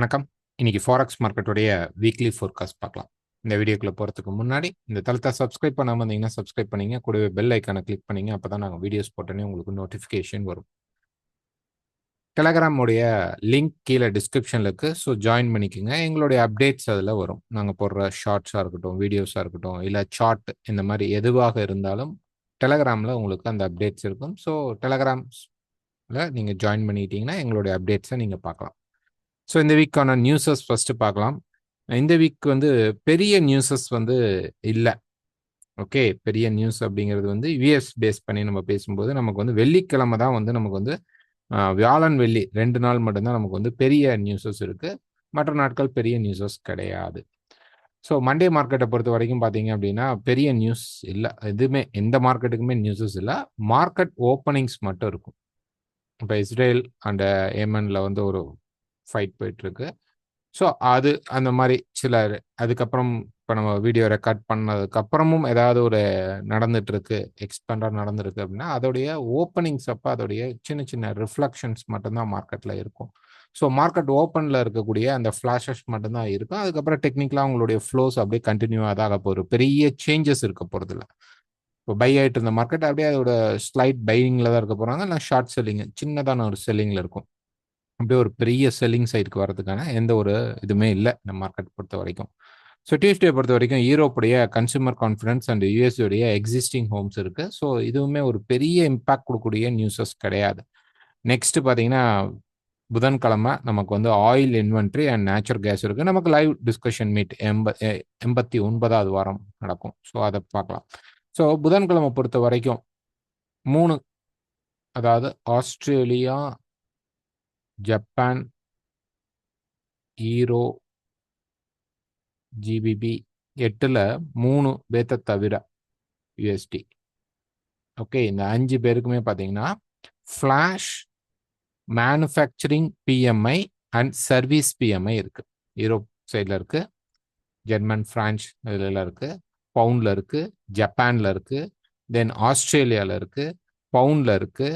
வணக்கம். இன்னைக்கு forex மார்க்கெட்டுடைய weekly forecast பார்க்கலாம். இந்த வீடியோக்குள்ள போறதுக்கு முன்னாடி இந்த தளத்தை சப்ஸ்கிரைப் பண்ணாம இருந்தீங்கன்னா சப்ஸ்கிரைப் பண்ணீங்க. கூடவே பெல் ஐக்கானை கிளிக் பண்ணீங்க. அப்பதான் நாங்க வீடியோஸ் போட்டோன்னே உங்களுக்கு நோட்டிஃபிகேஷன் வரும். டெலகிராம் உடைய லிங்க் கீழே டிஸ்கிரிப்ஷன்ல இருக்கு. ஸோ ஜாயின் பண்ணிக்கோங்க. எங்களுடைய அப்டேட்ஸ் அதில் வரும். நாங்கள் போடுற ஷார்ட்ஸாக இருக்கட்டும், வீடியோஸாக இருக்கட்டும், இல்லை சார்ட் இந்த மாதிரி எதுவாக இருந்தாலும் டெலகிராமில் உங்களுக்கு அந்த அப்டேட்ஸ் இருக்கும். ஸோ டெலகிராம்ல நீங்கள் ஜாயின் பண்ணிட்டீங்கன்னா எங்களுடைய அப்டேட்ஸை நீங்கள் பார்க்கலாம். ஸோ இந்த வீக்கான நியூஸஸ் ஃபர்ஸ்ட் பார்க்கலாம். இந்த வீக் வந்து பெரிய நியூஸஸ் வந்து இல்லை. ஓகே, பெரிய நியூஸ் அப்படிங்கிறது வந்து யுஎஸ் பேஸ் பண்ணி நம்ம பேசும்போது நமக்கு வந்து வெள்ளிக்கிழமை தான் வந்து நமக்கு வந்து வியாழன் வெள்ளி 2 நாள் மட்டும்தான் நமக்கு வந்து பெரிய நியூஸஸ் இருக்கு. மற்ற நாட்கள் பெரிய நியூஸஸ் கிடையாது. ஸோ மண்டே மார்க்கெட்டை பொறுத்த வரைக்கும் பார்த்தீங்க அப்படின்னா பெரிய நியூஸ் இல்லை. எதுவுமே எந்த மார்க்கெட்டுக்குமே நியூஸஸ் இல்லை. மார்க்கெட் ஓப்பனிங்ஸ் மட்டும் இருக்கும். இப்போ இஸ்ரேல் அண்ட் ஏமனில் வந்து ஒரு ஃபைட் போயிட்டு இருக்கு. ஸோ அது அந்த மாதிரி சில அதுக்கப்புறம் இப்போ நம்ம வீடியோ ரெக்கார்ட் பண்ணதுக்கு அப்புறமும் ஏதாவது ஒரு நடந்துட்டு இருக்கு, எக்ஸ்பெண்டாக நடந்திருக்கு அப்படின்னா அதோடைய ஓப்பனிங்ஸ் அப்போ அதோடைய சின்ன சின்ன ரிஃப்ளெக்ஷன்ஸ் மட்டும்தான் மார்க்கெட்டில் இருக்கும். ஸோ மார்க்கெட் ஓப்பனில் இருக்கக்கூடிய அந்த ஃப்ளாஷஸ் மட்டும்தான் இருக்கும். அதுக்கப்புறம் டெக்னிக்கலாக உங்களுடைய ஃப்ளோஸ் அப்படியே கண்டினியூவாக தான் போகிற பெரிய சேஞ்சஸ் இருக்க போகிறதில்ல. இப்போ பை ஆகிட்டு இருந்த மார்க்கெட் அப்படியே அதோட ஸ்லைட் பையிங்கில் தான் இருக்க போகிறாங்க. இல்லை ஷார்ட் செல்லிங் சின்னதான ஒரு செல்லிங்கில் இருக்கும். அப்படியே ஒரு பெரிய செல்லிங் சைடுக்கு வரதுக்கான எந்த ஒரு இதுவுமே இல்லை இந்த மார்க்கெட் பொறுத்த வரைக்கும். ஸோ டியூஸ்டே பொறுத்த வரைக்கும் யூரோப்புடைய கன்சூமர் கான்ஃபிடன்ஸ் அண்ட் யூஎஸ்டைய எக்ஸிஸ்டிங் ஹோம்ஸ் இருக்கு. ஸோ இதுவுமே ஒரு பெரிய இம்பாக்ட் கொடுக்கக்கூடிய நியூஸஸ் கிடையாது. நெக்ஸ்ட் பார்த்தீங்கன்னா புதன்கிழமை நமக்கு வந்து oil inventory and natural gas இருக்கு. நமக்கு லைவ் டிஸ்கஷன் மீட் 89வது வாரம் நடக்கும். ஸோ அதை பார்க்கலாம். ஸோ புதன்கிழமை பொறுத்த வரைக்கும் 3, அதாவது ஆஸ்திரேலியா, ஜப்பான், ஈரோ, ஜிபிபி 8ல் 3 பேத்தை தவிர யூஎஸ்டி. ஓகே, இந்த 5 பேருக்குமே பார்த்தீங்கன்னா flash manufacturing BMI and service BMI இருக்கு. யூரோப் சைடில் இருக்கு, ஜெர்மன், பிரான்ஸ் இதில் இருக்கு, பவுண்டில் இருக்கு, ஜப்பானில் இருக்கு, தென் ஆஸ்திரேலியாவில் இருக்கு, பவுண்டில் இருக்கு,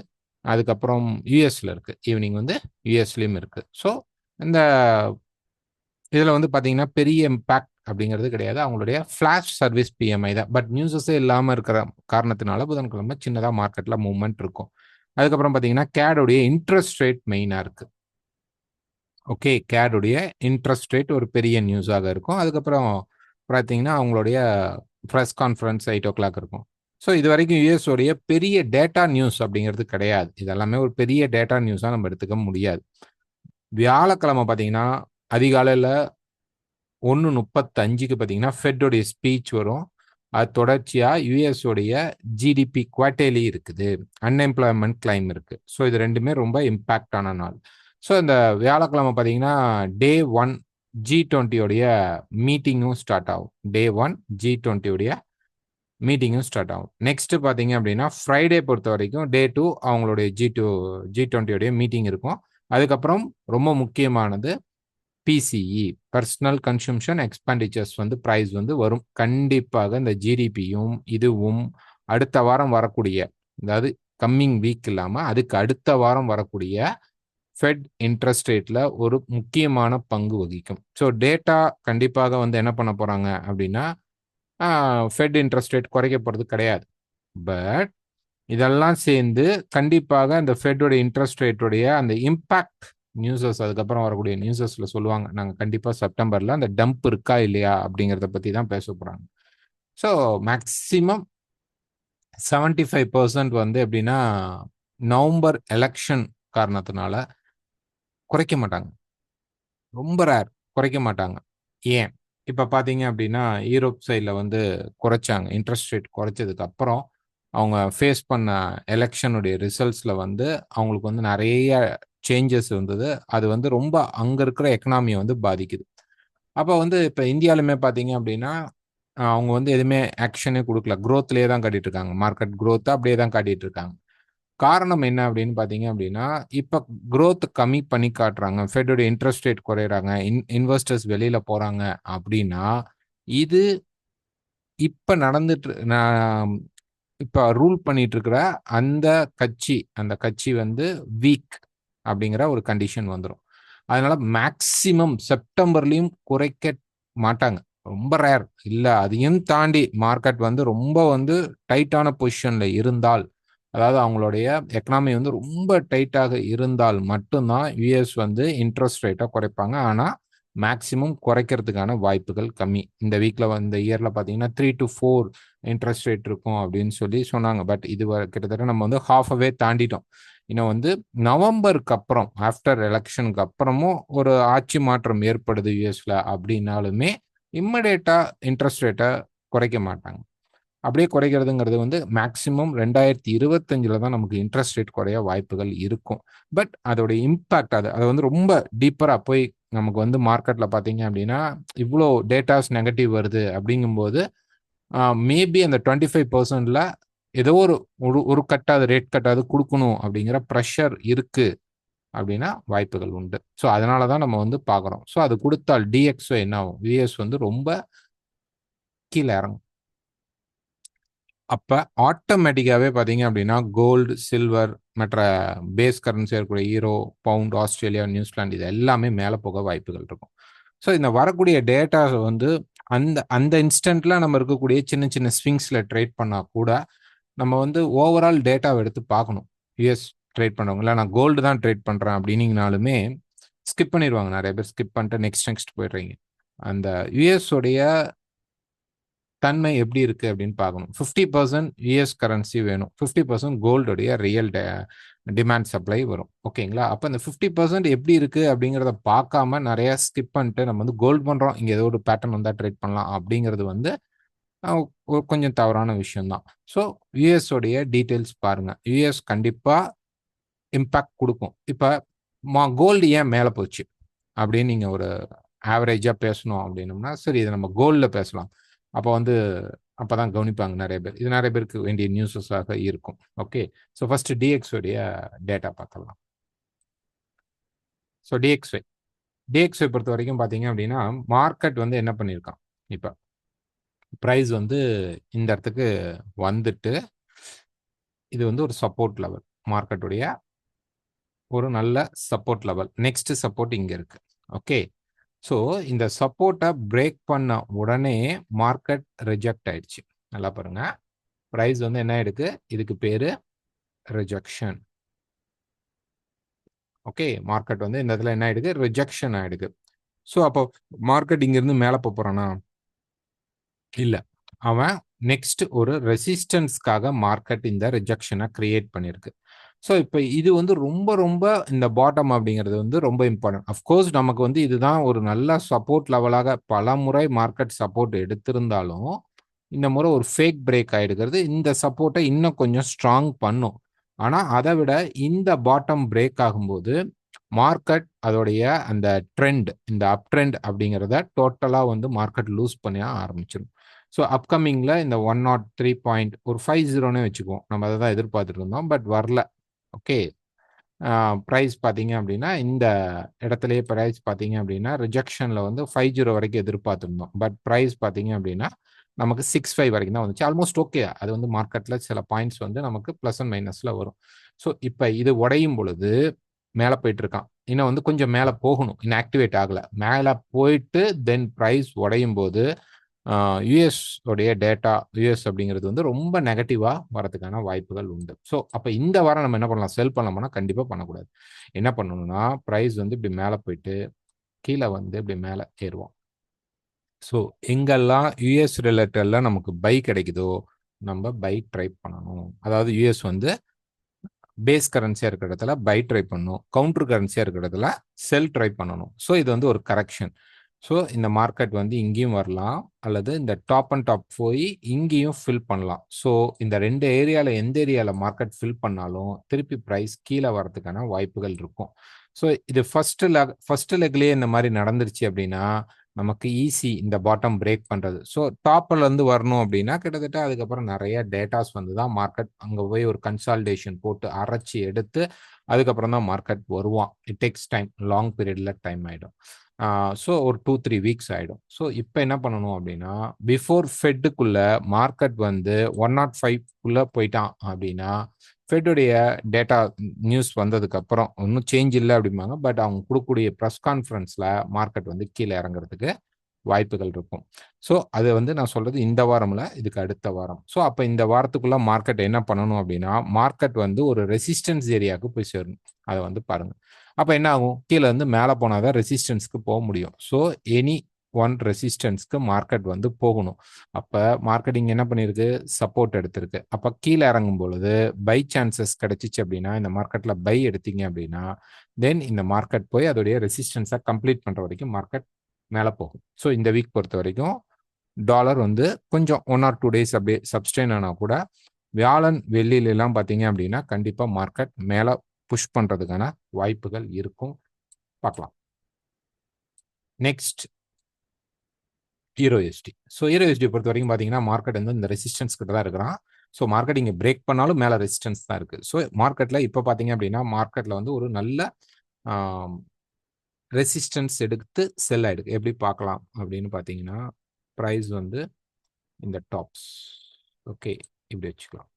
அதுக்கப்புறம் யூஎஸ்ல இருக்கு. ஈவினிங் வந்து யூஎஸ்லேயும் இருக்கு. ஸோ இந்த இதில் வந்து பார்த்தீங்கன்னா பெரிய இம்பேக்ட் அப்படிங்கிறது கிடையாது. அவங்களுடைய ஃப்ளாஷ் சர்வீஸ் பிஎம்ஐ தான். பட் நியூஸஸே இல்லாமல் இருக்கிற காரணத்தினால புதன்கிழமை சின்னதாக மார்க்கெட்டில் மூவ்மெண்ட் இருக்கும். அதுக்கப்புறம் பார்த்தீங்கன்னா கேடுடைய இன்ட்ரெஸ்ட் ரேட் மெயினாக இருக்குது. ஓகே, கேடுடைய இன்ட்ரெஸ்ட் ரேட் ஒரு பெரிய நியூஸாக இருக்கும். அதுக்கப்புறம் பார்த்தீங்கன்னா அவங்களுடைய ப்ரெஸ் கான்ஃபரன்ஸ் 8 o'clock இருக்கும். ஸோ இது வரைக்கும் யூஎஸ் உடைய பெரிய டேட்டா நியூஸ் அப்படிங்கிறது கிடையாது. இதெல்லாமே ஒரு பெரிய டேட்டா நியூஸாக நம்ம எடுத்துக்க முடியாது. வியாழக்கிழமை பார்த்தீங்கன்னா அதிகாலையில் 1:35க்கு பார்த்தீங்கன்னா ஃபெட்டோடைய ஸ்பீச் வரும். அது தொடர்ச்சியாக யூஎஸ் உடைய ஜிடிபி குவார்டர்லி இருக்குது, அன்எம்ப்ளாய்மெண்ட் கிளைம் இருக்கு. ஸோ இது ரெண்டுமே ரொம்ப இம்பாக்டான நாள். ஸோ இந்த வியாழக்கிழமை பார்த்தீங்கன்னா டே 1 G20 மீட்டிங்கும் ஸ்டார்ட் ஆகும். டே 1 G20 மீட்டிங்கும் ஸ்டார்ட் ஆகும். நெக்ஸ்ட் பார்த்தீங்க அப்படின்னா ஃப்ரைடே பொறுத்த வரைக்கும் டே 2 அவங்களுடைய G20 மீட்டிங் இருக்கும். அதுக்கப்புறம் ரொம்ப முக்கியமானது பிசிஇ, பர்சனல் கன்சம்ஷன் எக்ஸ்பெண்டிச்சர்ஸ் வந்து ப்ரைஸ் வந்து வரும். கண்டிப்பாக இந்த ஜிடிபியும் இதுவும் அடுத்த வாரம் வரக்கூடிய, அதாவது கம்மிங் வீக் இல்லாமல் அதுக்கு அடுத்த வாரம் வரக்கூடிய ஃபெட் இன்ட்ரெஸ்ட் ரேட்டில் ஒரு முக்கியமான பங்கு வகிக்கும். ஸோ டேட்டா கண்டிப்பாக வந்து என்ன பண்ண போகிறாங்க அப்படின்னா ஃபெட் இன்ட்ரெஸ்ட் ரேட் குறைக்க போகிறது கிடையாது. பட் இதெல்லாம் சேர்ந்து கண்டிப்பாக அந்த ஃபெட்டோட இன்ட்ரெஸ்ட் ரேட்டுடைய அந்த இம்பாக்ட் நியூஸஸ் அதுக்கப்புறம் வரக்கூடிய நியூஸஸில் சொல்லுவாங்க. நாங்கள் கண்டிப்பாக செப்டம்பரில் அந்த டம்ப் இருக்கா இல்லையா அப்படிங்கிறத பற்றி தான் பேச போகிறாங்க. ஸோ மேக்சிமம் 75% வந்து எப்படின்னா நவம்பர் எலெக்ஷன் காரணத்தினால குறைக்க மாட்டாங்க. ரொம்ப ரேர், குறைக்க மாட்டாங்க. ஏன் இப்போ பார்த்தீங்க அப்படின்னா யூரோப் சைடில் வந்து குறைச்சாங்க. இன்ட்ரெஸ்ட் ரேட் குறைச்சதுக்கு அப்புறம் அவங்க ஃபேஸ் பண்ண எலெக்ஷனுடைய ரிசல்ட்ஸில் வந்து அவங்களுக்கு வந்து நிறைய சேஞ்சஸ் இருந்தது. அது வந்து ரொம்ப அங்கே இருக்கிற எக்கனாமியை வந்து பாதிக்குது. அப்போ வந்து இப்போ இந்தியாவிலுமே பார்த்தீங்க அப்படின்னா அவங்க வந்து எதுவுமே ஆக்ஷனே கொடுக்கல. க்ரோத்லேயே தான் காட்டிட்டு இருக்காங்க. மார்க்கெட் க்ரோத்தை அப்படியே தான் காட்டிட்டு இருக்காங்க. காரணம் என்ன அப்படின்னு பார்த்தீங்க அப்படின்னா இப்போ க்ரோத் கம்மி பண்ணி காட்டுறாங்க, ஃபெட்டோட இன்ட்ரெஸ்ட் ரேட் குறையிறாங்க, இன்வெஸ்டர்ஸ் வெளியில் போகிறாங்க அப்படின்னா இது இப்போ நடந்துட்டு இப்போ ரூல் பண்ணிட்டு இருக்கிற அந்த கட்சி வந்து வீக் அப்படிங்கிற ஒரு கண்டிஷன் வந்துடும். அதனால மேக்சிமம் செப்டம்பர்லயும் குறைக்க மாட்டாங்க. ரொம்ப ரேர். இல்ல அதையும் தாண்டி மார்க்கெட் வந்து ரொம்ப வந்து டைட்டான பொசிஷன்ல இருந்தால், அதாவது அவங்களுடைய எக்கனாமி வந்து ரொம்ப டைட்டாக இருந்தால் மட்டும்தான் யுஎஸ் வந்து இன்ட்ரெஸ்ட் ரேட்டை குறைப்பாங்க. ஆனா மேக்சிமம் குறைக்கிறதுக்கான வாய்ப்புகள் கம்மி. இந்த வீக்ல இந்த இயர்ல பார்த்தீங்கன்னா 3 to 4 இன்ட்ரெஸ்ட் ரேட் இருக்கும் அப்படின்னு சொல்லி சொன்னாங்க. பட் இது கிட்டத்தட்ட நம்ம வந்து ஹாஃப் அவே தாண்டிட்டோம். இன்னும் வந்து நவம்பருக்கு அப்புறம் ஆஃப்டர் எலெக்ஷனுக்கு அப்புறமும் ஒரு ஆட்சி மாற்றம் ஏற்படுது யூஎஸ்ல அப்படின்னாலுமே இம்மிடியேட்டா இன்ட்ரெஸ்ட் ரேட்டை குறைக்க மாட்டாங்க. அப்படியே குறைக்கிறதுங்கிறது வந்து மேக்சிமம் 2025 தான் நமக்கு இன்ட்ரெஸ்ட் ரேட் குறைய வாய்ப்புகள் இருக்கும். பட் அதோட இம்பாக்ட் அது வந்து ரொம்ப டீப்பரா போய் நமக்கு வந்து மார்க்கெட்ல பார்த்தீங்க அப்படின்னா இவ்வளோ டேட்டாஸ் நெகட்டிவ் வருது அப்படிங்கும்போது மேபி அந்த 25%ல ஏதோ ஒரு ஒரு ஒரு கட்டாவது ரேட் கட்டாவது கொடுக்கணும் அப்படிங்கிற ப்ரெஷர் இருக்கு அப்படின்னா வாய்ப்புகள் உண்டு. ஸோ அதனால தான் நம்ம வந்து பார்க்குறோம். ஸோ அது கொடுத்தால் டிஎக்ஸ்ஒய் என்ன ஆகும்? யுஎஸ் வந்து ரொம்ப கீழே இறங்கும். அப்ப ஆட்டோமேட்டிக்காவே பார்த்தீங்க அப்படின்னா கோல்டு, சில்வர் மற்ற பேஸ் கரன்சியா இருக்கக்கூடிய ஈரோ, பவுண்ட், ஆஸ்திரேலியா, நியூசிலாந்து இது எல்லாமே மேல போக வாய்ப்புகள் இருக்கும். ஸோ இந்த வரக்கூடிய டேட்டாஸ் வந்து அந்த அந்த இன்ஸ்டன்ட்ல நம்ம இருக்கக்கூடிய சின்ன சின்ன ஸ்விங்ஸ்ல ட்ரேட் பண்ணா கூட நம்ம வந்து ஓவரால் டேட்டாவை எடுத்து பார்க்கணும். யுஎஸ் ட்ரேட் பண்றவங்க இல்ல நான் கோல்டு தான் ட்ரேட் பண்றேன் அப்படின்னீங்கனாலுமே ஸ்கிப் பண்ணிடுவாங்க. நிறைய பேர் ஸ்கிப் பண்ணிட்டு நெக்ஸ்ட் போயிடுறீங்க. அந்த யுஎஸ் உடைய தன்மை எப்படி இருக்கு அப்படின்னு பார்க்கணும். 50% யுஎஸ் கரன்சி வேணும். 50% கோல்டுடைய ரியல் டிமாண்ட் சப்ளை வரும். ஓகேங்களா? அப்போ இந்த 50% எப்படி இருக்கு அப்படிங்கிறத பார்க்காம நிறைய ஸ்கிப் பண்ணிட்டு நம்ம வந்து கோல்டு பண்றோம். இங்க ஏதோ ஒரு பேட்டர்ன் வந்தா ட்ரேட் பண்ணலாம் அப்படிங்கிறது வந்து கொஞ்சம் தவறான விஷயம் தான். ஸோ யுஎஸ் உடைய டீட்டெயில்ஸ் பாருங்க. யுஎஸ் கண்டிப்பா இம்பாக்ட் கொடுக்கும். இப்போ கோல்டு ஏன் மேலே போச்சு அப்படின்னு நீங்க ஒரு ஆவரேஜா பேசணும் அப்படின்னோம்னா சரி இதை நம்ம கோல்டில் பேசலாம். அப்போ வந்து அப்பதான் கவனிப்பாங்க நிறைய பேர். இது நிறைய பேருக்கு வேண்டிய நியூஸஸாக இருக்கும். ஓகே. ஸோ ஃபர்ஸ்ட் டிஎக்ஸ் உடைய டேட்டா பார்க்கலாம். ஸோ டிஎக்ஸ்ஒய் பொறுத்த வரைக்கும் பார்த்தீங்க அப்படின்னா மார்க்கெட் வந்து என்ன பண்ணியிருக்கான்? இப்போ ப்ரைஸ் வந்து இந்த இடத்துக்கு வந்துட்டு இது வந்து ஒரு சப்போர்ட் லெவல். மார்க்கெட்டுடைய ஒரு நல்ல சப்போர்ட் லெவல். நெக்ஸ்ட் சப்போர்ட் இங்க இருக்கு. ஓகே. ஸோ இந்த சப்போர்ட்டை பிரேக் பண்ண உடனே மார்க்கெட் ரிஜெக்ட் ஆயிடுச்சு. நல்லா பாருங்க. ப்ரைஸ் வந்து என்ன ஆயிடுக்கு? இதுக்கு பேரு ரிஜெக்ஷன். ஓகே. மார்க்கெட் வந்து இந்த இடத்துல என்ன ஆயிடுக்கு? ரிஜெக்ஷன் ஆயிடுக்கு. ஸோ அப்போ மார்க்கெட் இங்கிருந்து மேலே போறானா? இல்ல. அவன் நெக்ஸ்ட் ஒரு ரெசிஸ்டன்ஸ்க்காக மார்க்கெட் இந்த ரிஜெக்ஷனை கிரியேட் பண்ணிருக்கு. ஸோ இப்போ இது வந்து ரொம்ப ரொம்ப இந்த பாட்டம் அப்படிங்கிறது வந்து ரொம்ப இம்பார்ட்டன்ட். அஃப்கோர்ஸ் நமக்கு வந்து இதுதான் ஒரு நல்ல சப்போர்ட் லெவலாக பல முறை மார்க்கெட் சப்போர்ட் எடுத்திருந்தாலும் இந்த முறை ஒரு ஃபேக் பிரேக் ஆயிடுகிறது. இந்த சப்போர்ட்டை இன்னும் கொஞ்சம் ஸ்ட்ராங் பண்ணும். ஆனா அதை விட இந்த பாட்டம் பிரேக் ஆகும்போது மார்க்கெட் அதோடைய அந்த ட்ரெண்ட் இந்த அப் ட்ரெண்ட் அப்படிங்கிறத டோட்டலா வந்து மார்க்கெட் லூஸ் பண்ண ஆரம்பிச்சிடும். ஸோ அப்கமிங்ல இந்த 103 பாயிண்ட் ஒரு 50ன்னு வச்சுக்குவோம். நம்ம அதை தான் எதிர்பார்த்துட்டு இருந்தோம். பட் வரல. ஓகே. ப்ரைஸ் பார்த்தீங்க அப்படின்னா இந்த இடத்துலயே ப்ரைஸ் பார்த்தீங்க அப்படின்னா ரிஜெக்ஷன்ல வந்து 50 வரைக்கும் எதிர்பார்த்துருந்தோம். பட் ப்ரைஸ் பார்த்தீங்க அப்படின்னா நமக்கு 65 வரைக்கும் தான் வந்துச்சு. Almost okay. அது வந்து மார்க்கெட்ல சில பாயிண்ட்ஸ் வந்து நமக்கு பிளஸ் அண்ட் மைனஸ்ல வரும். ஸோ இப்போ இது உடையும் பொழுது மேலே போயிட்டு இருக்கான். இன்னும் வந்து கொஞ்சம் மேலே போகணும். இன்னும் ஆக்டிவேட் ஆகல. மேலே போயிட்டு தென் ப்ரைஸ் உடையும் போது யுஎஸ் உடைய டேட்டா யுஎஸ் அப்படிங்கிறது வந்து ரொம்ப நெகட்டிவா வரதுக்கான வாய்ப்புகள் உண்டு. ஸோ அப்போ இந்த வாரம் நம்ம என்ன பண்ணலாம்? செல் பண்ணலாம்னா கண்டிப்பா பண்ணக்கூடாது. என்ன பண்ணணும்னா ப்ரைஸ் வந்து இப்படி மேலே போயிட்டு கீழே வந்து இப்படி மேலே ஏறுவோம். ஸோ எங்கெல்லாம் யுஎஸ் ரிலேட்டட்ல நமக்கு பை கிடைக்குதோ நம்ம பை ட்ரை பண்ணணும். அதாவது யுஎஸ் வந்து பேஸ் கரன்சியா இருக்கிற இடத்துல பை ட்ரை பண்ணணும். கவுண்டர் கரன்சியா இருக்கிற இடத்துல செல் ட்ரை பண்ணணும். ஸோ இது வந்து ஒரு கரெக்ஷன். ஸோ இந்த மார்க்கெட் வந்து இங்கேயும் வரலாம் அல்லது இந்த டாப் அண்ட் டாப் போய் இங்கேயும் ஃபில் பண்ணலாம். ஸோ இந்த ரெண்டு ஏரியாவில் எந்த ஏரியாவில் மார்க்கெட் ஃபில் பண்ணாலும் திருப்பி ப்ரைஸ் கீழே வரதுக்கான வாய்ப்புகள் இருக்கும். ஸோ இது ஃபர்ஸ்ட் லெக்லேயே இந்த மாதிரி நடந்துருச்சு அப்படின்னா நமக்கு ஈஸி இந்த பாட்டம் பிரேக் பண்ணுறது. ஸோ டாப்ல இருந்து வரணும் அப்படின்னா கிட்டத்தட்ட அதுக்கப்புறம் நிறைய டேட்டாஸ் வந்து தான் மார்க்கெட் அங்கே போய் ஒரு கன்சால்டேஷன் போட்டு அரைச்சி எடுத்து அதுக்கப்புறம் தான் மார்க்கெட் வருவான். It takes time. லாங் பீரியட்ல டைம் ஆகிடும். ஸோ ஒரு 2-3 வீக்ஸ் ஆகிடும். ஸோ இப்போ என்ன பண்ணணும் அப்படின்னா பிஃபோர் ஃபெட்டுக்குள்ள மார்க்கெட் வந்து 105 போயிட்டான் அப்படின்னா ஃபெட்டுடைய டேட்டா நியூஸ் வந்ததுக்கப்புறம் ஒன்றும் சேஞ்ச் இல்லை அப்படிம்பாங்க. பட் அவங்க கொடுக்கக்கூடிய ப்ரெஸ் கான்ஃபரன்ஸில் மார்க்கெட் வந்து கீழே இறங்குறதுக்கு வாய்ப்புகள் இருக்கும். ஸோ அது வந்து நான் சொல்கிறது இந்த வாரமில், இதுக்கு அடுத்த வாரம். ஸோ அப்போ இந்த வாரத்துக்குள்ளே மார்க்கெட் என்ன பண்ணணும் அப்படின்னா, மார்க்கெட் வந்து ஒரு ரெசிஸ்டன்ஸ் ஏரியாவுக்கு போய் சேரணும். அதை வந்து பாருங்கள். அப்போ என்ன ஆகும், கீழே வந்து மேலே போனால் தான் ரெசிஸ்டன்ஸ்க்கு போக முடியும். ஸோ எனி ஒன் ரெசிஸ்டன்ஸ்க்கு மார்க்கெட் வந்து போகணும். அப்போ மார்க்கெட்டிங் என்ன பண்ணியிருக்கு, சப்போர்ட் எடுத்திருக்கு. அப்போ கீழே இறங்கும் பொழுது பை சான்சஸ் கிடைச்சிச்சு அப்படின்னா, இந்த மார்க்கெட்டில் பை எடுத்தீங்க அப்படின்னா, தென் இந்த மார்க்கெட் போய் அதோடைய ரெசிஸ்டன்ஸை கம்ப்ளீட் பண்ணுற வரைக்கும் மார்க்கெட் மேலே போகும். ஸோ இந்த வீக் பொறுத்த வரைக்கும் டாலர் வந்து கொஞ்சம் 1 or 2 days அப்படியே சப்ஸ்டெயின் ஆனால் கூட வியாழன் வெள்ளியிலெல்லாம் பார்த்தீங்க அப்படின்னா கண்டிப்பாக மார்க்கெட் மேலே புஷ் பண்ணுறதுக்கான வாய்ப்புகள் இருக்கும். பார்க்கலாம். Next euro USD. So euro USD பொறுத்த வரைக்கும் பார்த்தீங்கன்னா மார்க்கெட் வந்து இந்த ரெசிஸ்டன்ஸ் கிட்ட தான் இருக்கிறான். ஸோ மார்க்கெட் இங்கே பிரேக் பண்ணாலும் மேலே ரெசிஸ்டன்ஸ் தான் இருக்குது. ஸோ மார்க்கெட்டில் இப்போ பார்த்தீங்க அப்படின்னா மார்க்கெட்டில் வந்து ஒரு நல்ல ரெசிஸ்டன்ஸ் எடுத்து செல் ஆகிடுது. எப்படி பார்க்கலாம் அப்படின்னு பார்த்தீங்கன்னா, ப்ரைஸ் வந்து இந்த டாப்ஸ், ஓகே, இப்படி வச்சுக்கலாம்.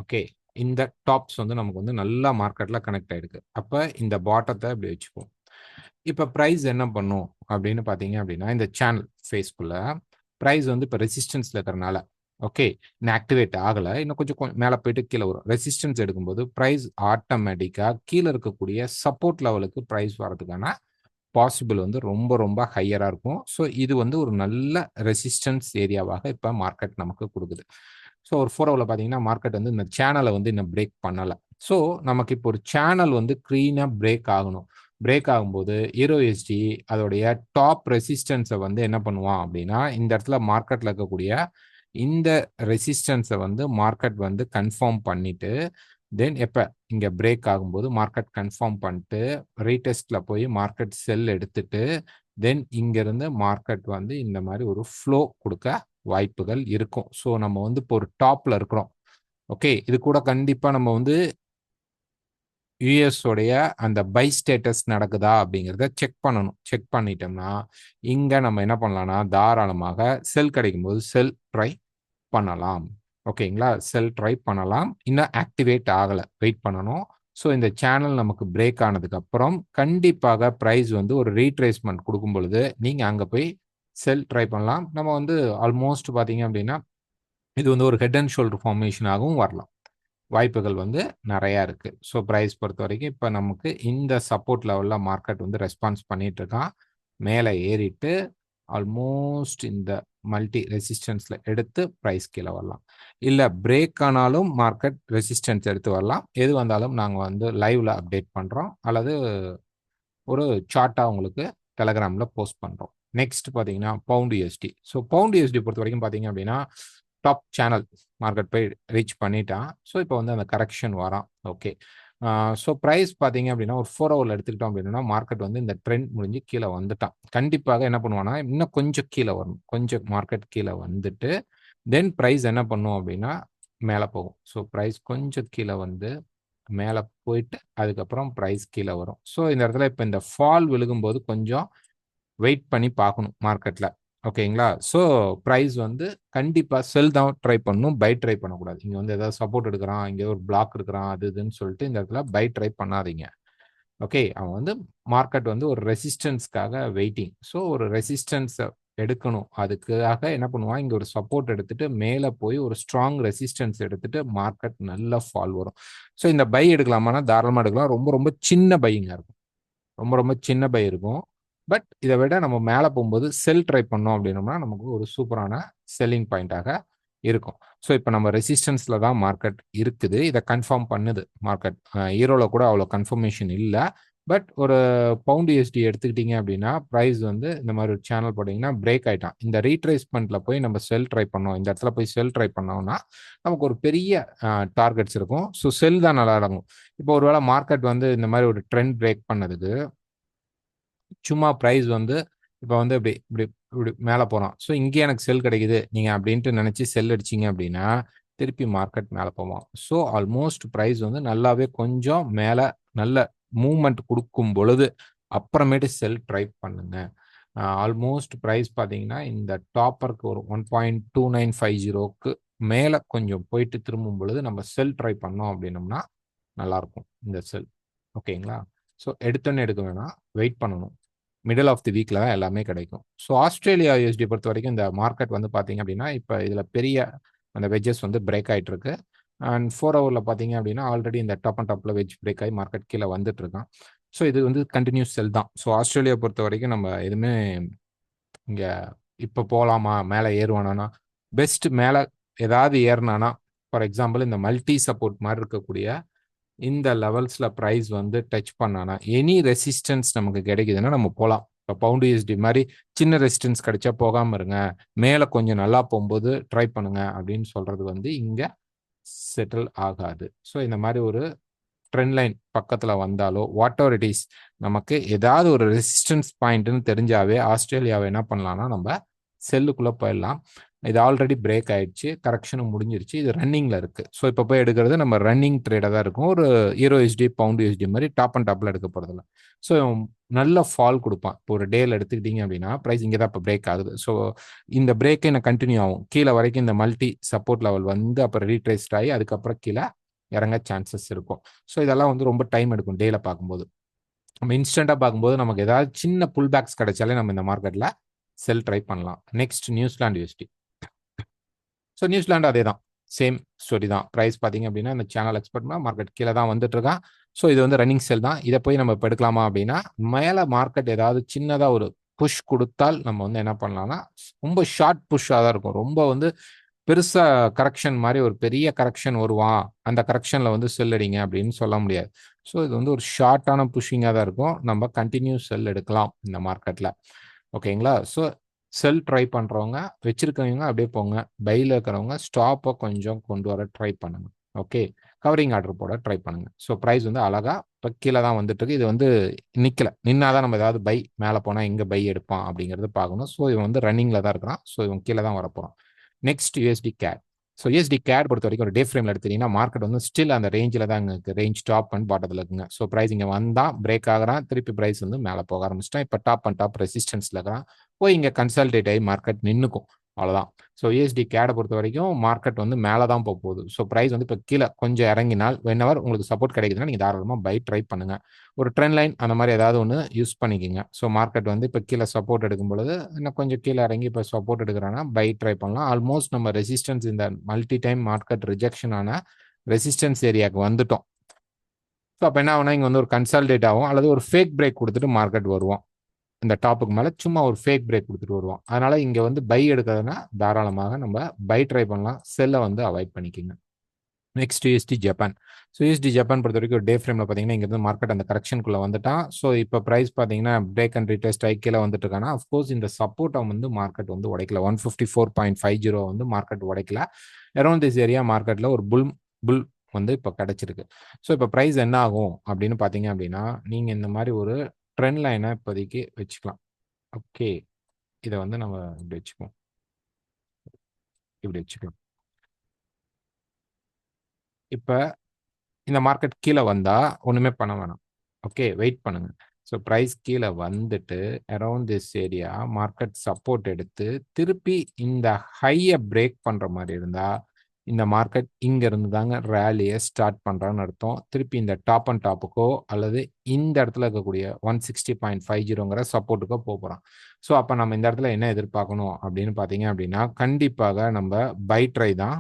ஓகே, இந்த டாப்ஸ் வந்து நமக்கு வந்து நல்லா மார்க்கெட்டில் கனெக்ட் ஆகிடுது. அப்போ இந்த பாட்டத்தை இப்படி வச்சுப்போம். இப்போ ப்ரைஸ் என்ன பண்ணும் அப்படின்னு பார்த்தீங்க அப்படின்னா, இந்த சேனல் ஃபேஸ்க்குள்ளே ப்ரைஸ் வந்து இப்போ ரெசிஸ்டன்ஸில் இருக்கிறனால, ஓகே, இன்னும் ஆக்டிவேட் ஆகலை, இன்னும் கொஞ்சம் மேலே போயிட்டு கீழே வரும். ரெசிஸ்டன்ஸ் எடுக்கும்போது ப்ரைஸ் ஆட்டோமேட்டிக்காக கீழே இருக்கக்கூடிய சப்போர்ட் லெவலுக்கு ப்ரைஸ் வரதுக்கான பாசிபிள் வந்து ரொம்ப ரொம்ப ஹையராக இருக்கும். ஸோ இது வந்து ஒரு நல்ல ரெசிஸ்டன்ஸ் ஏரியாவாக இப்போ மார்க்கெட் நமக்கு கொடுக்குது. ஸோ ஒரு 4 ஹவரில் பார்த்தீங்கன்னா மார்க்கெட் வந்து இந்த சேனலை வந்து இன்னும் பிரேக் பண்ணலை. ஸோ நமக்கு இப்போ ஒரு சேனல் வந்து க்ளீனாக பிரேக் ஆகணும். பிரேக் ஆகும்போது ஹீரோ எஸ்டி அதோடைய டாப் ரெசிஸ்டன்ஸை வந்து என்ன பண்ணுவான் அப்படின்னா, இந்த இடத்துல மார்க்கெட்டில் இருக்கக்கூடிய இந்த ரெசிஸ்டன்ஸை வந்து மார்க்கெட் வந்து கன்ஃபார்ம் பண்ணிட்டு, தென் எப்போ இங்கே பிரேக் ஆகும்போது மார்க்கெட் கன்ஃபார்ம் பண்ணிட்டு ரீடெஸ்ட்டில் போய் மார்க்கெட் செல் எடுத்துட்டு, தென் இங்கேருந்து மார்க்கெட் வந்து இந்த மாதிரி ஒரு ஃப்ளோ கொடுக்க வாய்ப்புகள் இருக்கும். ஸோ நம்ம வந்து இப்போ ஒரு டாப்பில் இருக்கிறோம். ஓகே, இது கூட கண்டிப்பாக நம்ம வந்து யூஎஸ் உடைய அந்த பை ஸ்டேட்டஸ் நடக்குதா அப்படிங்கிறத செக் பண்ணணும். செக் பண்ணிட்டோம்னா இங்கே நம்ம என்ன பண்ணலாம்னா தாராளமாக செல் கிடைக்கும்போது செல் ட்ரை பண்ணலாம். ஓகேங்களா, செல் ட்ரை பண்ணலாம். இன்னும் ஆக்டிவேட் ஆகலை, வெயிட் பண்ணணும். ஸோ இந்த சேனல் நமக்கு பிரேக் ஆனதுக்கு அப்புறம் கண்டிப்பாக ப்ரைஸ் வந்து ஒரு ரீட்ரேஸ்மெண்ட் கொடுக்கும் பொழுது நீங்கள் அங்கே போய் செல் ட்ரை பண்ணலாம். நம்ம வந்து ஆல்மோஸ்ட் பார்த்தீங்க அப்படின்னா இது வந்து ஒரு ஹெட் அண்ட் ஷோல்டர் ஃபார்மேஷனாகவும் வரலாம். வாய்ப்புகள் வந்து நிறையா இருக்குது. ஸோ ப்ரைஸ் பொறுத்த வரைக்கும் இப்போ நமக்கு இந்த சப்போர்ட் லெவலில் மார்க்கெட் வந்து ரெஸ்பான்ஸ் பண்ணிட்டு இருக்கான். மேலே ஏறிட்டு ஆல்மோஸ்ட் இந்த மல்டி ரெசிஸ்டன்ஸில் எடுத்து ப்ரைஸ் கீழே வரலாம். இல்லை பிரேக் ஆனாலும் மார்க்கெட் ரெசிஸ்டன்ஸ் எடுத்து வரலாம். எது வந்தாலும் நாங்கள் வந்து லைவில் அப்டேட் பண்ணுறோம், அல்லது ஒரு சார்ட்டாக உங்களுக்கு டெலகிராமில் போஸ்ட் பண்ணுறோம். நெக்ஸ்ட் பார்த்தீங்கன்னா pound USD. So pound USD பொறுத்த வரைக்கும் பார்த்தீங்க அப்படின்னா டாப் சேனல் மார்க்கெட் போய் ரீச் பண்ணிட்டான். ஸோ இப்போ வந்து அந்த கரெக்ஷன் வரான். ஓகே, ஸோ ப்ரைஸ் பார்த்தீங்க அப்படின்னா ஒரு 4 ஹவரில் எடுத்துக்கிட்டோம் அப்படின்னா மார்க்கெட் வந்து இந்த ட்ரெண்ட் முடிஞ்சு கீழே வந்துட்டான். கண்டிப்பாக என்ன பண்ணுவான்னா இன்னும் கொஞ்சம் கீழே வரணும். கொஞ்சம் மார்க்கெட் கீழே வந்துட்டு தென் ப்ரைஸ் என்ன பண்ணும் அப்படின்னா மேலே போகும். ஸோ ப்ரைஸ் கொஞ்சம் கீழே வந்து மேலே போயிட்டு அதுக்கப்புறம் ப்ரைஸ் கீழே வரும். ஸோ இந்த இடத்துல இப்போ இந்த ஃபால் விழுகும்போது கொஞ்சம் வெயிட் பண்ணி பார்க்கணும் மார்க்கெட்டில். ஓகேங்களா, ஸோ ப்ரைஸ் வந்து கண்டிப்பாக செல் தான் ட்ரை பண்ணணும், பை ட்ரை பண்ணக்கூடாது. இங்கே வந்து ஏதாவது சப்போர்ட் எடுக்கிறான், இங்கே ஒரு பிளாக் இருக்கிறான், அது இதுன்னு சொல்லிட்டு இந்த இடத்துல பை ட்ரை பண்ணாதீங்க. ஓகே, அவன் வந்து மார்க்கெட் வந்து ஒரு ரெசிஸ்டன்ஸ்க்காக வெயிட்டிங். ஸோ ஒரு ரெசிஸ்டன்ஸை எடுக்கணும். அதுக்காக என்ன பண்ணுவான், இங்கே ஒரு சப்போர்ட் எடுத்துட்டு மேலே போய் ஒரு ஸ்ட்ராங் ரெசிஸ்டன்ஸ் எடுத்துட்டு மார்க்கெட் நல்ல ஃபால் வரும். ஸோ இந்த பை எடுக்கலாமான்னா தாராளமாக எடுக்கலாம். ரொம்ப ரொம்ப சின்ன பையிங்காக இருக்கும். ரொம்ப ரொம்ப சின்ன பை இருக்கும். பட் இதை விட நம்ம மேலே போகும்போது செல் ட்ரை பண்ணோம் அப்படின்னோம்னா நமக்கு ஒரு சூப்பரான செல்லிங் பாயிண்டாக இருக்கும். ஸோ இப்போ நம்ம ரெசிஸ்டன்ஸில் தான் மார்க்கெட் இருக்குது. இதை கன்ஃபார்ம் பண்ணுது மார்க்கெட். ஈரோவில் கூட அவ்வளோ கன்ஃபர்மேஷன் இல்லை. பட் ஒரு பவுண்ட் யூஎஸ்டி எடுத்துக்கிட்டீங்க அப்படின்னா ப்ரைஸ் வந்து இந்த மாதிரி ஒரு சேனல் போட்டிங்கன்னா பிரேக் ஆகிட்டான். இந்த ரீட்ரேஸ்மெண்ட்டில் போய் நம்ம செல் ட்ரை பண்ணோம், இந்த இடத்துல போய் செல் ட்ரை பண்ணோம்னா நமக்கு ஒரு பெரிய டார்கெட்ஸ் இருக்கும். ஸோ செல் தான் நல்லா இறங்கும். இப்போ ஒருவேளை மார்க்கெட் வந்து இந்த மாதிரி ஒரு ட்ரெண்ட் பிரேக் பண்ணதுக்கு சும்மா ப்ரைஸ் வந்து இப்போ வந்து இப்படி இப்படி இப்படி மேலே போகிறோம். ஸோ இங்கே எனக்கு செல் கிடைக்குது நீங்கள் அப்படின்ட்டு நினச்சி செல் அடிச்சிங்க அப்படின்னா திருப்பி மார்க்கெட் மேலே போவோம். ஸோ ஆல்மோஸ்ட் ப்ரைஸ் வந்து நல்லாவே கொஞ்சம் மேலே நல்ல மூவ்மெண்ட் கொடுக்கும் பொழுது அப்புறமேட்டு செல் ட்ரை பண்ணுங்க. ஆல்மோஸ்ட் ப்ரைஸ் பார்த்தீங்கன்னா இந்த டாப்பருக்கு ஒரு 1.2950 மேலே கொஞ்சம் போயிட்டு திரும்பும் பொழுது நம்ம செல் ட்ரை பண்ணோம் அப்படின்னோம்னா நல்லாயிருக்கும் இந்த செல். ஓகேங்களா? ஸோ எடுத்தோன்னே எடுக்க வேணாம், வெயிட் பண்ணணும். மிடில் ஆஃப் தி வீக்கில் தான் எல்லாமே கிடைக்கும். ஸோ ஆஸ்திரேலியா யூஎஸ்டி பொறுத்த வரைக்கும் இந்த மார்க்கெட் வந்து பார்த்தீங்க அப்படின்னா இப்போ இதில் பெரிய அந்த வெஜ்ஜஸ் வந்து பிரேக் ஆகிட்டு இருக்கு. அண்ட் 4 ஹவரில் பார்த்தீங்க அப்படின்னா ஆல்ரெடி இந்த டாப் அண்ட் டாப்பில் வெஜ் பிரேக் ஆகி மார்க்கெட் கீழே வந்துட்டு இருக்கான். ஸோ இது வந்து கண்டினியூஸ் செல் தான். ஸோ ஆஸ்திரேலியா பொறுத்த வரைக்கும் நம்ம எதுவுமே இங்கே இப்போ போகலாமா மேலே ஏறுவானா, பெஸ்ட் மேலே ஏதாவது ஏறினானா, ஃபார் எக்ஸாம்பிள் இந்த மல்டி சப்போர்ட் மாதிரி இருக்கக்கூடிய இந்த லெவல்ஸில் ப்ரைஸ் வந்து டச் பண்ணானா, எனி ரெசிஸ்டன்ஸ் நமக்கு கிடைக்குதுன்னா நம்ம போகலாம். இப்போ பவுண்ட் யூஎஸ்டி மாதிரி சின்ன ரெசிஸ்டன்ஸ் கிடைச்சா போகாமல் இருங்க, மேலே கொஞ்சம் நல்லா போகும்போது ட்ரை பண்ணுங்க அப்படின்னு சொல்றது வந்து இங்கே செட்டில் ஆகாது. ஸோ இந்த மாதிரி ஒரு ட்ரெண்ட் லைன் பக்கத்தில் வந்தாலோ வாட் எவர் இட் இஸ், நமக்கு ஏதாவது ஒரு ரெசிஸ்டன்ஸ் பாயிண்ட்னு தெரிஞ்சாவே ஆஸ்திரேலியாவை என்ன பண்ணலாம்னா நம்ம செல்லுக்குள்ளே போயிடலாம். இது ஆல்ரெடி பிரேக் ஆயிடுச்சு, கரெக்ஷனும் முடிஞ்சிருச்சு, இது ரன்னிங்கில் இருக்குது. ஸோ இப்போ போய் எடுக்கிறது நம்ம ரன்னிங் ட்ரேடாக தான் இருக்கும். ஒரு ஈரோ யூஎஸ்டி பவுண்ட் யூஎஸ்டி மாதிரி டாப் அண்ட் டாப்பில் எடுக்க போகிறதில்ல. ஸோ நல்ல ஃபால் கொடுப்பான். இப்போ ஒரு டேல எடுத்துக்கிட்டீங்க அப்படின்னா ப்ரைஸ் இங்கே தான் இப்போ பிரேக் ஆகுது. ஸோ இந்த பிரேக்கே என்ன கண்டினியூ ஆகும், கீழே வரைக்கும் இந்த மல்டி சப்போர்ட் லெவல் வந்து அப்புறம் ரீட்ரேஸ்ட் ஆகி அதுக்கப்புறம் கீழே இறங்க சான்சஸ் இருக்கும். ஸோ இதெல்லாம் வந்து ரொம்ப டைம் எடுக்கும் டேல பார்க்கும்போது. நம்ம இன்ஸ்டண்ட்டாக பார்க்கும்போது நமக்கு ஏதாவது சின்ன புல் பேக்ஸ் கிடைச்சாலே நம்ம இந்த மார்க்கெட்டில் செல் ட்ரை பண்ணலாம். Next New Zealand USD. So New Zealand அதே தான், சேம் ஸ்டோரி தான். ப்ரைஸ் பார்த்தீங்க அப்படின்னா இந்த சேனல் எக்ஸ்பெக்ட்னா மார்க்கெட் கீழே தான் வந்துட்டு இருக்கான். ஸோ இது வந்து ரன்னிங் செல் தான். இதை போய் நம்ம இப்போ எடுக்கலாமா அப்படின்னா மேலே மார்க்கெட் ஏதாவது சின்னதாக ஒரு புஷ் கொடுத்தால் நம்ம வந்து என்ன பண்ணலாம்னா ரொம்ப ஷார்ட் புஷ்ஷாக தான் இருக்கும். ரொம்ப வந்து பெருசா கரெக்ஷன் மாதிரி ஒரு பெரிய கரெக்ஷன் வருவான், அந்த கரெக்ஷன்ல வந்து செல் அடிங்க அப்படின்னு சொல்ல முடியாது. ஸோ இது வந்து ஒரு ஷார்ட்டான புஷிங்காக தான் இருக்கும். நம்ம கண்டினியூ செல் எடுக்கலாம் இந்த மார்க்கெட்ல. ஓகேங்களா? ஸோ செல் ட்ரை பண்றவங்க வச்சிருக்கவங்க அப்படியே போங்க, பையில் இருக்கிறவங்க ஸ்டாப்பை கொஞ்சம் கொண்டு வர ட்ரை பண்ணுங்க. ஓகே, கவரிங் ஆர்டர் போட ட்ரை பண்ணுங்க. ஸோ ப்ரைஸ் வந்து அழகா இப்போ கீழே தான் வந்துட்டு இருக்கு. இது வந்து நிக்கல, நின்னாதான் நம்ம ஏதாவது பை மேலே போனால் எங்கே பை எடுப்பான் அப்படிங்கிறது பார்க்கணும். ஸோ இவன் வந்து ரன்னிங்ல தான் இருக்கிறான். ஸோ இவன் கீழே தான் வரப்போறான். Next USD CAD. So USD CAD பொறுத்த வரைக்கும் ஒரு டே ஃப்ரேமில் எடுத்தீங்கன்னா மார்க்கெட் வந்து ஸ்டில் அந்த ரேஞ்சில் தான் இருக்குது. ரேஞ்ச் டாப் அண்ட் பாட்டத்தில் இருக்குங்க. ஸோ ப்ரைஸ் இங்கே வந்தால் பிரேக் ஆகிறான், திருப்பி ப்ரைஸ் வந்து மேலே போக ஆரம்பிச்சிட்டான். இப்போ டாப் அண்ட் டாப் ரெசிஸ்டன்ஸில் இருக்கிறான். போய் இங்கே கன்சல்டேட் ஆகி மார்க்கெட் நின்றுக்கும், அவ்வளோதான். ஸோ யூஎஸ்டி கேடை பொறுத்த வரைக்கும் மார்க்கெட் வந்து மேலே தான் போக போகுது. ஸோ ப்ரைஸ் வந்து இப்போ கீழே கொஞ்சம் இறங்கினால் வென்எவர் உங்களுக்கு சப்போர்ட் கிடைக்குதுன்னா நீங்கள் தாராளமாக பை ட்ரை பண்ணுங்க. ஒரு ட்ரெண்ட் லைன் அந்த மாதிரி ஏதாவது ஒன்று யூஸ் பண்ணிக்கோங்க. ஸோ மார்க்கெட் வந்து இப்போ கீழே சப்போர்ட் எடுக்கும் பொழுது இன்னும் கொஞ்சம் கீழே இறங்கி இப்போ சப்போர்ட் எடுக்கிறான்னா பை ட்ரை பண்ணலாம். ஆல்மோஸ்ட் நம்ம ரெசிஸ்டன்ஸ் இந்த மல்டி டைம் மார்க்கெட் ரிஜெக்ஷன் ஆன ரெசிஸ்டன்ஸ் ஏரியாவுக்கு வந்துட்டோம். ஸோ அப்போ என்ன ஆகுனா இங்கே வந்து ஒரு கன்சால்டேட் ஆகும் அல்லது ஒரு ஃபேக் பிரேக் கொடுத்துட்டு மார்க்கெட் வருவோம். இந்த டாப்புக்கு மேலே சும்மா ஒரு ஃபேக் பிரேக் கொடுத்துட்டு வருவோம். அதனால இங்கே வந்து பை எடுக்கிறதுனா தாராளமாக நம்ம பை ட்ரை பண்ணலாம், செல்லை வந்து அவாய்ட் பண்ணிக்கோங்க. Next USD Japan. So USD Japan பொறுத்த வரைக்கும் டே ஃப்ரேமில் பார்த்தீங்கன்னா இங்கே இருந்து மார்க்கெட் அந்த கரெக்ஷனுக்குள்ளே வந்துட்டான். ஸோ இப்போ ப்ரைஸ் பார்த்தீங்கன்னா பிரேக் அண்ட் ரீடெஸ்ட் ஆகி கீழே வந்துட்டு இருக்கானா, அஃப்கோர்ஸ் இந்த சப்போர்ட்டை வந்து மார்க்கெட் வந்து உடைக்கல. 154.50 வந்து மார்க்கெட் உடைக்கல. அரௌண்ட் திஸ் ஏரியா மார்க்கெட்டில் ஒரு புல் வந்து இப்போ கிடைச்சிருக்கு. ஸோ இப்போ ப்ரைஸ் என்ன ஆகும் அப்படின்னு பார்த்தீங்க அப்படின்னா நீங்கள் இந்த மாதிரி ஒரு ட்ரெண்ட் லைனை இப்போதைக்கு வச்சுக்கலாம். ஓகே, இதை வந்து நம்ம இப்படி வச்சுக்குவோம், இப்படி வச்சுக்கலாம். இப்போ இந்த மார்க்கெட் கீழே வந்தா ஒண்ணுமே பண்ண வேணாம். ஓகே, வெயிட் பண்ணுங்க. ஸோ ப்ரைஸ் கீழே வந்துட்டு around this area market support எடுத்து திருப்பி இந்த ஹையை பிரேக் பண்ற மாதிரி இருந்தா இந்த மார்க்கெட் இங்க இருந்து தாங்க ரேலியை ஸ்டார்ட் பண்றான்னு அர்த்தம். திருப்பி இந்த டாப் அண்ட் டாப்புக்கோ அல்லது இந்த இடத்துல இருக்கக்கூடிய 160.50ங்கிற சப்போர்ட்டுக்கோ போகிறோம். ஸோ அப்போ நம்ம இந்த இடத்துல என்ன எதிர்பார்க்கணும் அப்படின்னு பார்த்தீங்க அப்படின்னா கண்டிப்பாக நம்ம பை ட்ரை தான்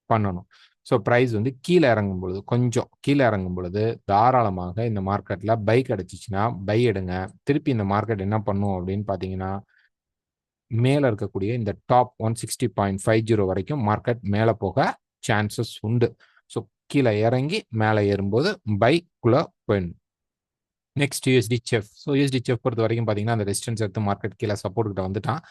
பண்ணணும். ஸோ ப்ரைஸ் வந்து கீழே இறங்கும் பொழுது, கொஞ்சம் கீழே இறங்கும் பொழுது தாராளமாக இந்த மார்க்கெட்டில் பை கிடைச்சிச்சுன்னா பை எடுங்க. திருப்பி இந்த மார்க்கெட் என்ன பண்ணும் அப்படின்னு பார்த்தீங்கன்னா மேலே இருக்கக்கூடிய இந்த டாப் 160.50 வரைக்கும் மார்க்கெட் மேலே போக சான்சஸ் உண்டு. ஸோ கீழே இறங்கி மேலே ஏறும்போது பைக்குள்ளே போயிடணும். Next USD chef. So USD chef பொறுத்த வரைக்கும் பார்த்தீங்கன்னா அந்த ரெசிஸ்டன்ஸ் எடுத்து மார்க்கெட் கீழே சப்போர்ட் கிட்ட வந்துட்டான்.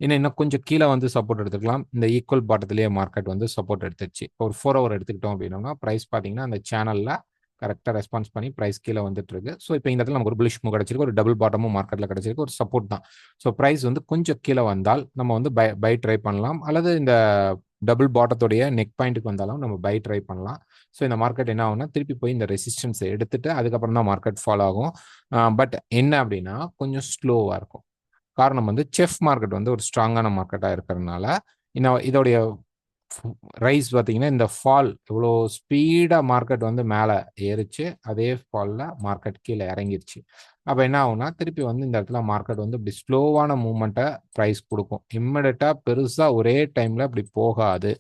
இன்னும் கொஞ்சம் கீழே வந்து சப்போர்ட் எடுத்துக்கலாம். இந்த ஈக்குவல் பாட்டத்திலேயே மார்க்கெட் வந்து சப்போர்ட் எடுத்துச்சு. ஒரு 4 ஹவர் எடுத்துக்கிட்டோம் அப்படின்னா ப்ரைஸ் பார்த்தீங்கன்னா அந்த சேனலில் கரெக்டாக ரெஸ்பான்ஸ் பண்ணி ப்ரைஸ் கீழே வந்துட்டு இருக்கு. ஸோ இப்போ இந்த இடத்துல நமக்கு ஒரு புல்லிஷ் மூவ் கிடைச்சிருக்கு, ஒரு டபுள் பாட்டமும் மார்க்கெட்டில் கிடைச்சிருக்கு, ஒரு சப்போர்ட் தான். ஸோ ப்ரைஸ் வந்து கொஞ்சம் கீழே வந்தால் நம்ம வந்து பை ட்ரை பண்ணலாம், அல்லது இந்த டபுள் பாட்டத்துடைய நெக் பாயிண்ட்டுக்கு வந்தாலும் நம்ம பை ட்ரை பண்ணலாம். ஸோ இந்த மார்க்கெட் என்ன ஆகும்னா திருப்பி போய் இந்த ரெசிஸ்டன்ஸை எடுத்துட்டு அதுக்கப்புறம் தான் மார்க்கெட் ஃபாலோ ஆகும். பட் என்ன அப்படின்னா கொஞ்சம் ஸ்லோவாக இருக்கும். காரணம் வந்து செஃப் மார்க்கெட் வந்து ஒரு ஸ்ட்ராங்கான மார்க்கெட்டாக இருக்கிறதுனால இதோடைய ரைஸ் பார்த்தீங்கன்னா இந்த ஃபால் இவ்வளோ ஸ்பீடாக மார்க்கெட் வந்து மேலே ஏறிச்சு, அதே ஃபாலில் மார்க்கெட் கீழே இறங்கிருச்சு. அப்போ என்ன ஆகும்னா திருப்பி வந்து இந்த இடத்துல மார்க்கெட் வந்து இப்படி ஸ்லோவான மூவ்மெண்ட்டை ப்ரைஸ் கொடுக்கும். இம்மிடியட்டாக பெருசாக ஒரே டைமில் இப்படி போகாது,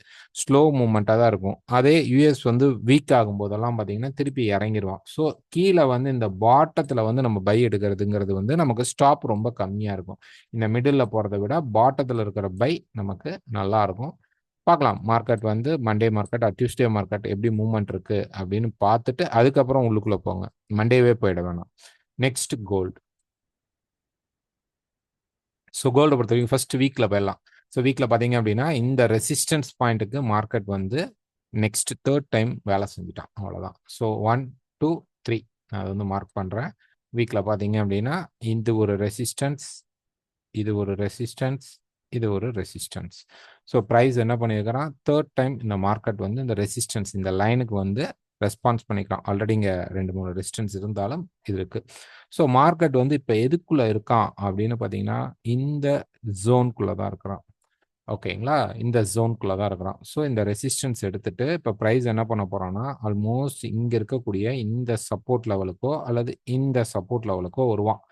ஸ்லோ மூவ்மெண்ட்டாக தான் இருக்கும். அதே யூஎஸ் வந்து வீக் ஆகும் போதெல்லாம் பார்த்தீங்கன்னா திருப்பி இறங்கிடுவான். ஸோ கீழே வந்து இந்த பாட்டத்தில் வந்து நம்ம பை எடுக்கிறதுங்கிறது வந்து நமக்கு ஸ்டாப் ரொம்ப கம்மியாக இருக்கும். இந்த மிடில் போகிறத விட பாட்டத்தில் இருக்கிற பை நமக்கு நல்லா இருக்கும். பார்க்கலாம் மார்க்கெட் வந்து மண்டே மார்க்கெட் டியூஸ்டே மார்க்கெட் எப்படி மூவ்மெண்ட் இருக்கு அப்படின்னு பார்த்துட்டு அதுக்கப்புறம் உள்ளுக்குள்ள போங்க. மண்டேவே போயிட வேணாம். Next gold. ஸோ கோல்டை பொறுத்த வரைக்கும் ஃபர்ஸ்ட் வீக்கில் போயிடலாம். ஸோ வீக்கில் பார்த்தீங்க அப்படின்னா இந்த ரெசிஸ்டன்ஸ் பாயிண்ட்டுக்கு மார்க்கெட் வந்து நெக்ஸ்ட் தேர்ட் டைம் வேலை செஞ்சுட்டான், அவ்வளோதான். ஸோ 1 2 3 நான் அதை வந்து மார்க் பண்ணுறேன். வீக்கில் பார்த்தீங்க அப்படின்னா இது ஒரு ரெசிஸ்டன்ஸ், இது ஒரு ரெசிஸ்டன்ஸ், இது ஒரு ரெசிஸ்டன்ஸ். ஸோ ப்ரைஸ் என்ன பண்ணியிருக்கிறான், தேர்ட் டைம் இந்த மார்க்கெட் வந்து இந்த ரெசிஸ்டன்ஸ் இந்த லைனுக்கு வந்து ரெஸ்பான்ஸ் பண்ணிக்கலாம். ஆல்ரெடி இங்கே 2-3 ரெசிஸ்டன்ஸ் இருந்தாலும் இது இருக்கு. ஸோ மார்க்கெட் வந்து இப்போ எதுக்குள்ள இருக்கான் அப்படின்னு பார்த்தீங்கன்னா இந்த ஜோனுக்குள்ள தான் இருக்கிறான். ஓகேங்களா, இந்த ஜோனுக்குள்ள தான் இருக்கிறான். ஸோ இந்த ரெசிஸ்டன்ஸ் எடுத்துட்டு இப்போ ப்ரைஸ் என்ன பண்ண போறான்னா ஆல்மோஸ்ட் இங்கே இருக்கக்கூடிய இந்த சப்போர்ட் லெவலுக்கோ அல்லது இந்த சப்போர்ட் லெவலுக்கோ வருவான்.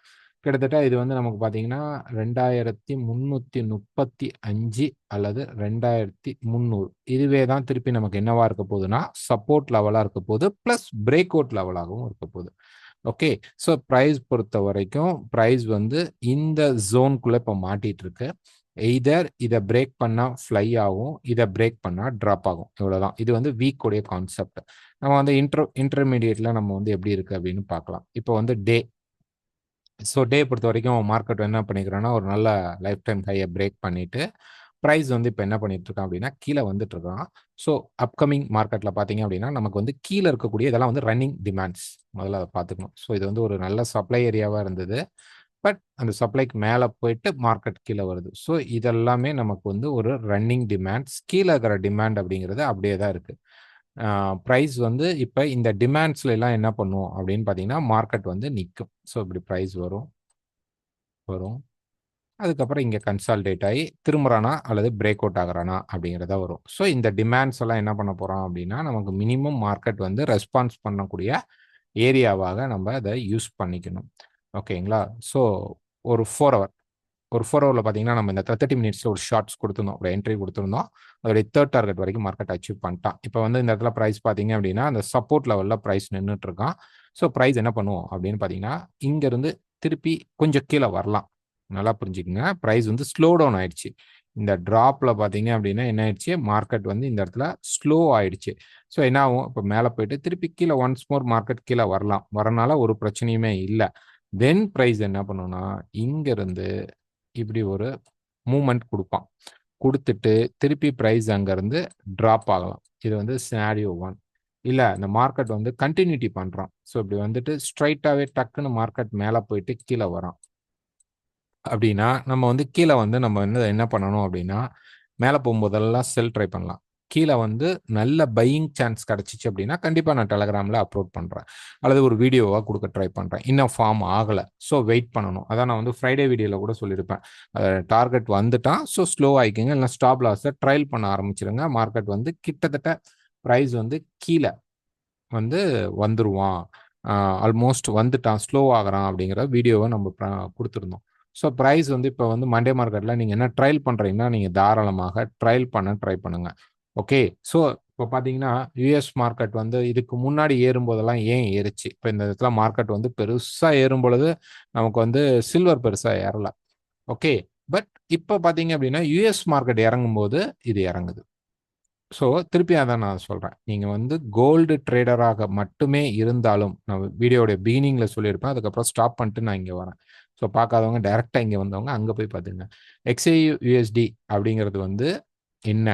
கிட்டத்தட்ட இது வந்து நமக்கு பார்த்தீங்கன்னா 2335 அல்லது 2300 இதுவே தான் திருப்பி நமக்கு என்னவா இருக்க போகுதுன்னா சப்போர்ட் லெவலாக இருக்க போகுது, ப்ளஸ் பிரேக் அவுட் லெவலாகவும் இருக்க போகுது. ஓகே, ஸோ ப்ரைஸ் பொறுத்த வரைக்கும் ப்ரைஸ் வந்து இந்த ஜோனுக்குள்ளே இப்போ மாட்டிட்டு இருக்கு. எய்தர் இதை பிரேக் பண்ணால் ஃப்ளை ஆகும், இதை பிரேக் பண்ணால் ட்ராப் ஆகும், இவ்வளோதான். இது வந்து வீக்குடைய கான்செப்ட். நம்ம வந்து இன்டர்மீடியேட்ல நம்ம வந்து எப்படி இருக்கு அப்படின்னு பார்க்கலாம். இப்போ வந்து டே. ஸோ டே பொறுத்த வரைக்கும் மார்க்கெட் என்ன பண்ணிக்கிறோன்னா ஒரு நல்ல லைஃப் டைம் ஹையை பிரேக் பண்ணிட்டு ப்ரைஸ் வந்து இப்போ என்ன பண்ணிட்டு இருக்கான் அப்படின்னா கீழே வந்துட்டு இருக்கான். ஸோ அப்கமிங் மார்க்கெட்டில் பார்த்தீங்க அப்படின்னா நமக்கு வந்து கீழே இருக்கக்கூடிய இதெல்லாம் வந்து ரன்னிங் டிமாண்ட்ஸ், முதல்ல அதை பார்த்துக்கணும். ஸோ இது வந்து ஒரு நல்ல சப்ளை ஏரியாவாக இருந்தது, பட் அந்த சப்ளைக்கு மேலே போயிட்டு மார்க்கெட் கீழே வருது. ஸோ இதெல்லாமே நமக்கு வந்து ஒரு ரன்னிங் டிமாண்ட்ஸ், கீழே இருக்கிற டிமாண்ட் அப்படிங்கிறது அப்படியே தான் இருக்குது. ப்ரைஸ் வந்து இப்போ இந்த டிமாண்ட்ஸ்ல எல்லாம் என்ன பண்ணும் அப்படின்னு பார்த்தீங்கன்னா மார்க்கெட் வந்து நிற்கும். ஸோ இப்படி ப்ரைஸ் வரும் வரும் அதுக்கப்புறம் இங்கே கன்சால்டேட் ஆகி திரும்புறானா அல்லது பிரேக் அவுட் ஆகுறானா அப்படிங்கிறத வரும். ஸோ இந்த டிமாண்ட்ஸ் எல்லாம் என்ன பண்ண போகிறோம் அப்படின்னா நமக்கு மினிமம் மார்க்கெட் வந்து ரெஸ்பான்ஸ் பண்ணக்கூடிய ஏரியாவாக நம்ம அதை யூஸ் பண்ணிக்கணும். ஓகேங்களா, ஸோ ஒரு 4 ஹவர் ஒரு 4 ஹவரில் பார்த்தீங்கன்னா நம்ம இந்த 30 மினிட்ஸில் ஒரு ஷார்ட்ஸ் கொடுத்துருந்தோம், ஒரு என்ட்ரி கொடுத்துருந்தோம். அதோடைய தேர்ட் டார்கெட் வரைக்கும் மார்க்கெட் அச்சீவ் பண்ணிட்டான். இப்போ வந்து இந்த இடத்துல ப்ரைஸ் பார்த்தீங்க அப்படின்னா அந்த சப்போர்ட் லெவலில் ப்ரைஸ் நின்றுட்டு இருக்கான். ஸோ ப்ரைஸ் என்ன பண்ணுவோம் அப்படின்னு பார்த்தீங்கன்னா இங்கேருந்து திருப்பி கொஞ்சம் கீழே வரலாம். நல்லா புரிஞ்சுக்கங்க, ப்ரைஸ் வந்து ஸ்லோ டவுன் ஆயிடுச்சு. இந்த ட்ராப்ல பார்த்தீங்க அப்படின்னா என்ன ஆயிடுச்சு, மார்க்கெட் வந்து இந்த இடத்துல ஸ்லோ ஆயிடுச்சு. ஸோ என்ன ஆகும், இப்போ மேலே போயிட்டு திருப்பி கீழே ஒன்ஸ் மோர் மார்க்கெட் கீழே வரலாம், வரனால ஒரு பிரச்சனையுமே இல்லை. தென் ப்ரைஸ் என்ன பண்ணுன்னா இங்கேருந்து இப்படி ஒரு மூமெண்ட் கொடுப்பான், கொடுத்துட்டு திருப்பி ப்ரைஸ் அங்கேருந்து ட்ராப் ஆகலாம். இது வந்து சினாரியோ 1. இல்லை இந்த மார்க்கெட் வந்து கண்டினியூட்டி பண்ணுறான். ஸோ இப்படி வந்துட்டு ஸ்ட்ரைட்டாகவே டக்குன்னு மார்க்கெட் மேலே போயிட்டு கீழே வரான் அப்படின்னா நம்ம வந்து கீழே வந்து நம்ம வந்து என்ன பண்ணணும் அப்படின்னா மேலே போகும்போதெல்லாம் செல் ட்ரை பண்ணலாம். கீழே வந்து நல்ல பையிங் சான்ஸ் கிடச்சிச்சு அப்படின்னா கண்டிப்பாக நான் டெலகிராமில் அப்லோட் பண்ணுறேன் அல்லது ஒரு வீடியோவாக கொடுக்க ட்ரை பண்ணுறேன். இன்னும் ஃபார்ம் ஆகலை, ஸோ வெயிட் பண்ணணும். அதான் நான் வந்து ஃப்ரைடே வீடியோவில் கூட சொல்லியிருப்பேன், டார்கெட் வந்துட்டான் ஸோ ஸ்லோ ஆகிக்குங்க, இல்லை ஸ்டாப் லாஸை ட்ரையல் பண்ண ஆரம்பிச்சிருங்க. மார்க்கெட் வந்து கிட்டத்தட்ட ப்ரைஸ் வந்து கீழே வந்து வந்துருவான், ஆல்மோஸ்ட் வந்துட்டான், ஸ்லோ ஆகிறான் அப்படிங்கிற வீடியோவை நம்ம கொடுத்துருந்தோம். ஸோ ப்ரைஸ் வந்து இப்போ வந்து மண்டே மார்க்கெட்டில் நீங்கள் என்ன ட்ரையல் பண்ணுறீங்கன்னா நீங்கள் தாராளமாக ட்ரையல் பண்ண ட்ரை பண்ணுங்க. ஓகே, ஸோ இப்போ பார்த்தீங்கன்னா யூஎஸ் மார்க்கெட் வந்து இதுக்கு முன்னாடி ஏறும்போதெல்லாம் ஏன் ஏறுச்சு, இப்போ இந்த இடத்துல மார்க்கெட் வந்து பெருசாக ஏறும் பொழுது நமக்கு வந்து சில்வர் பெருசாக ஏறல. ஓகே, பட் இப்போ பார்த்தீங்க அப்படின்னா யூஎஸ் மார்க்கெட் இறங்கும் போது இது இறங்குது. ஸோ திருப்பி அதான் நான் சொல்கிறேன், நீங்கள் வந்து கோல்டு ட்ரேடராக மட்டுமே இருந்தாலும் நான் வீடியோடைய பிகினிங்கில் சொல்லியிருப்பேன், அதுக்கப்புறம் ஸ்டாப் பண்ணிட்டு நான் இங்கே வரேன். ஸோ பார்க்காதவங்க டைரெக்டாக இங்கே வந்தவங்க அங்கே போய் பார்த்துங்க. XAUUSD அப்படிங்கிறது வந்து என்ன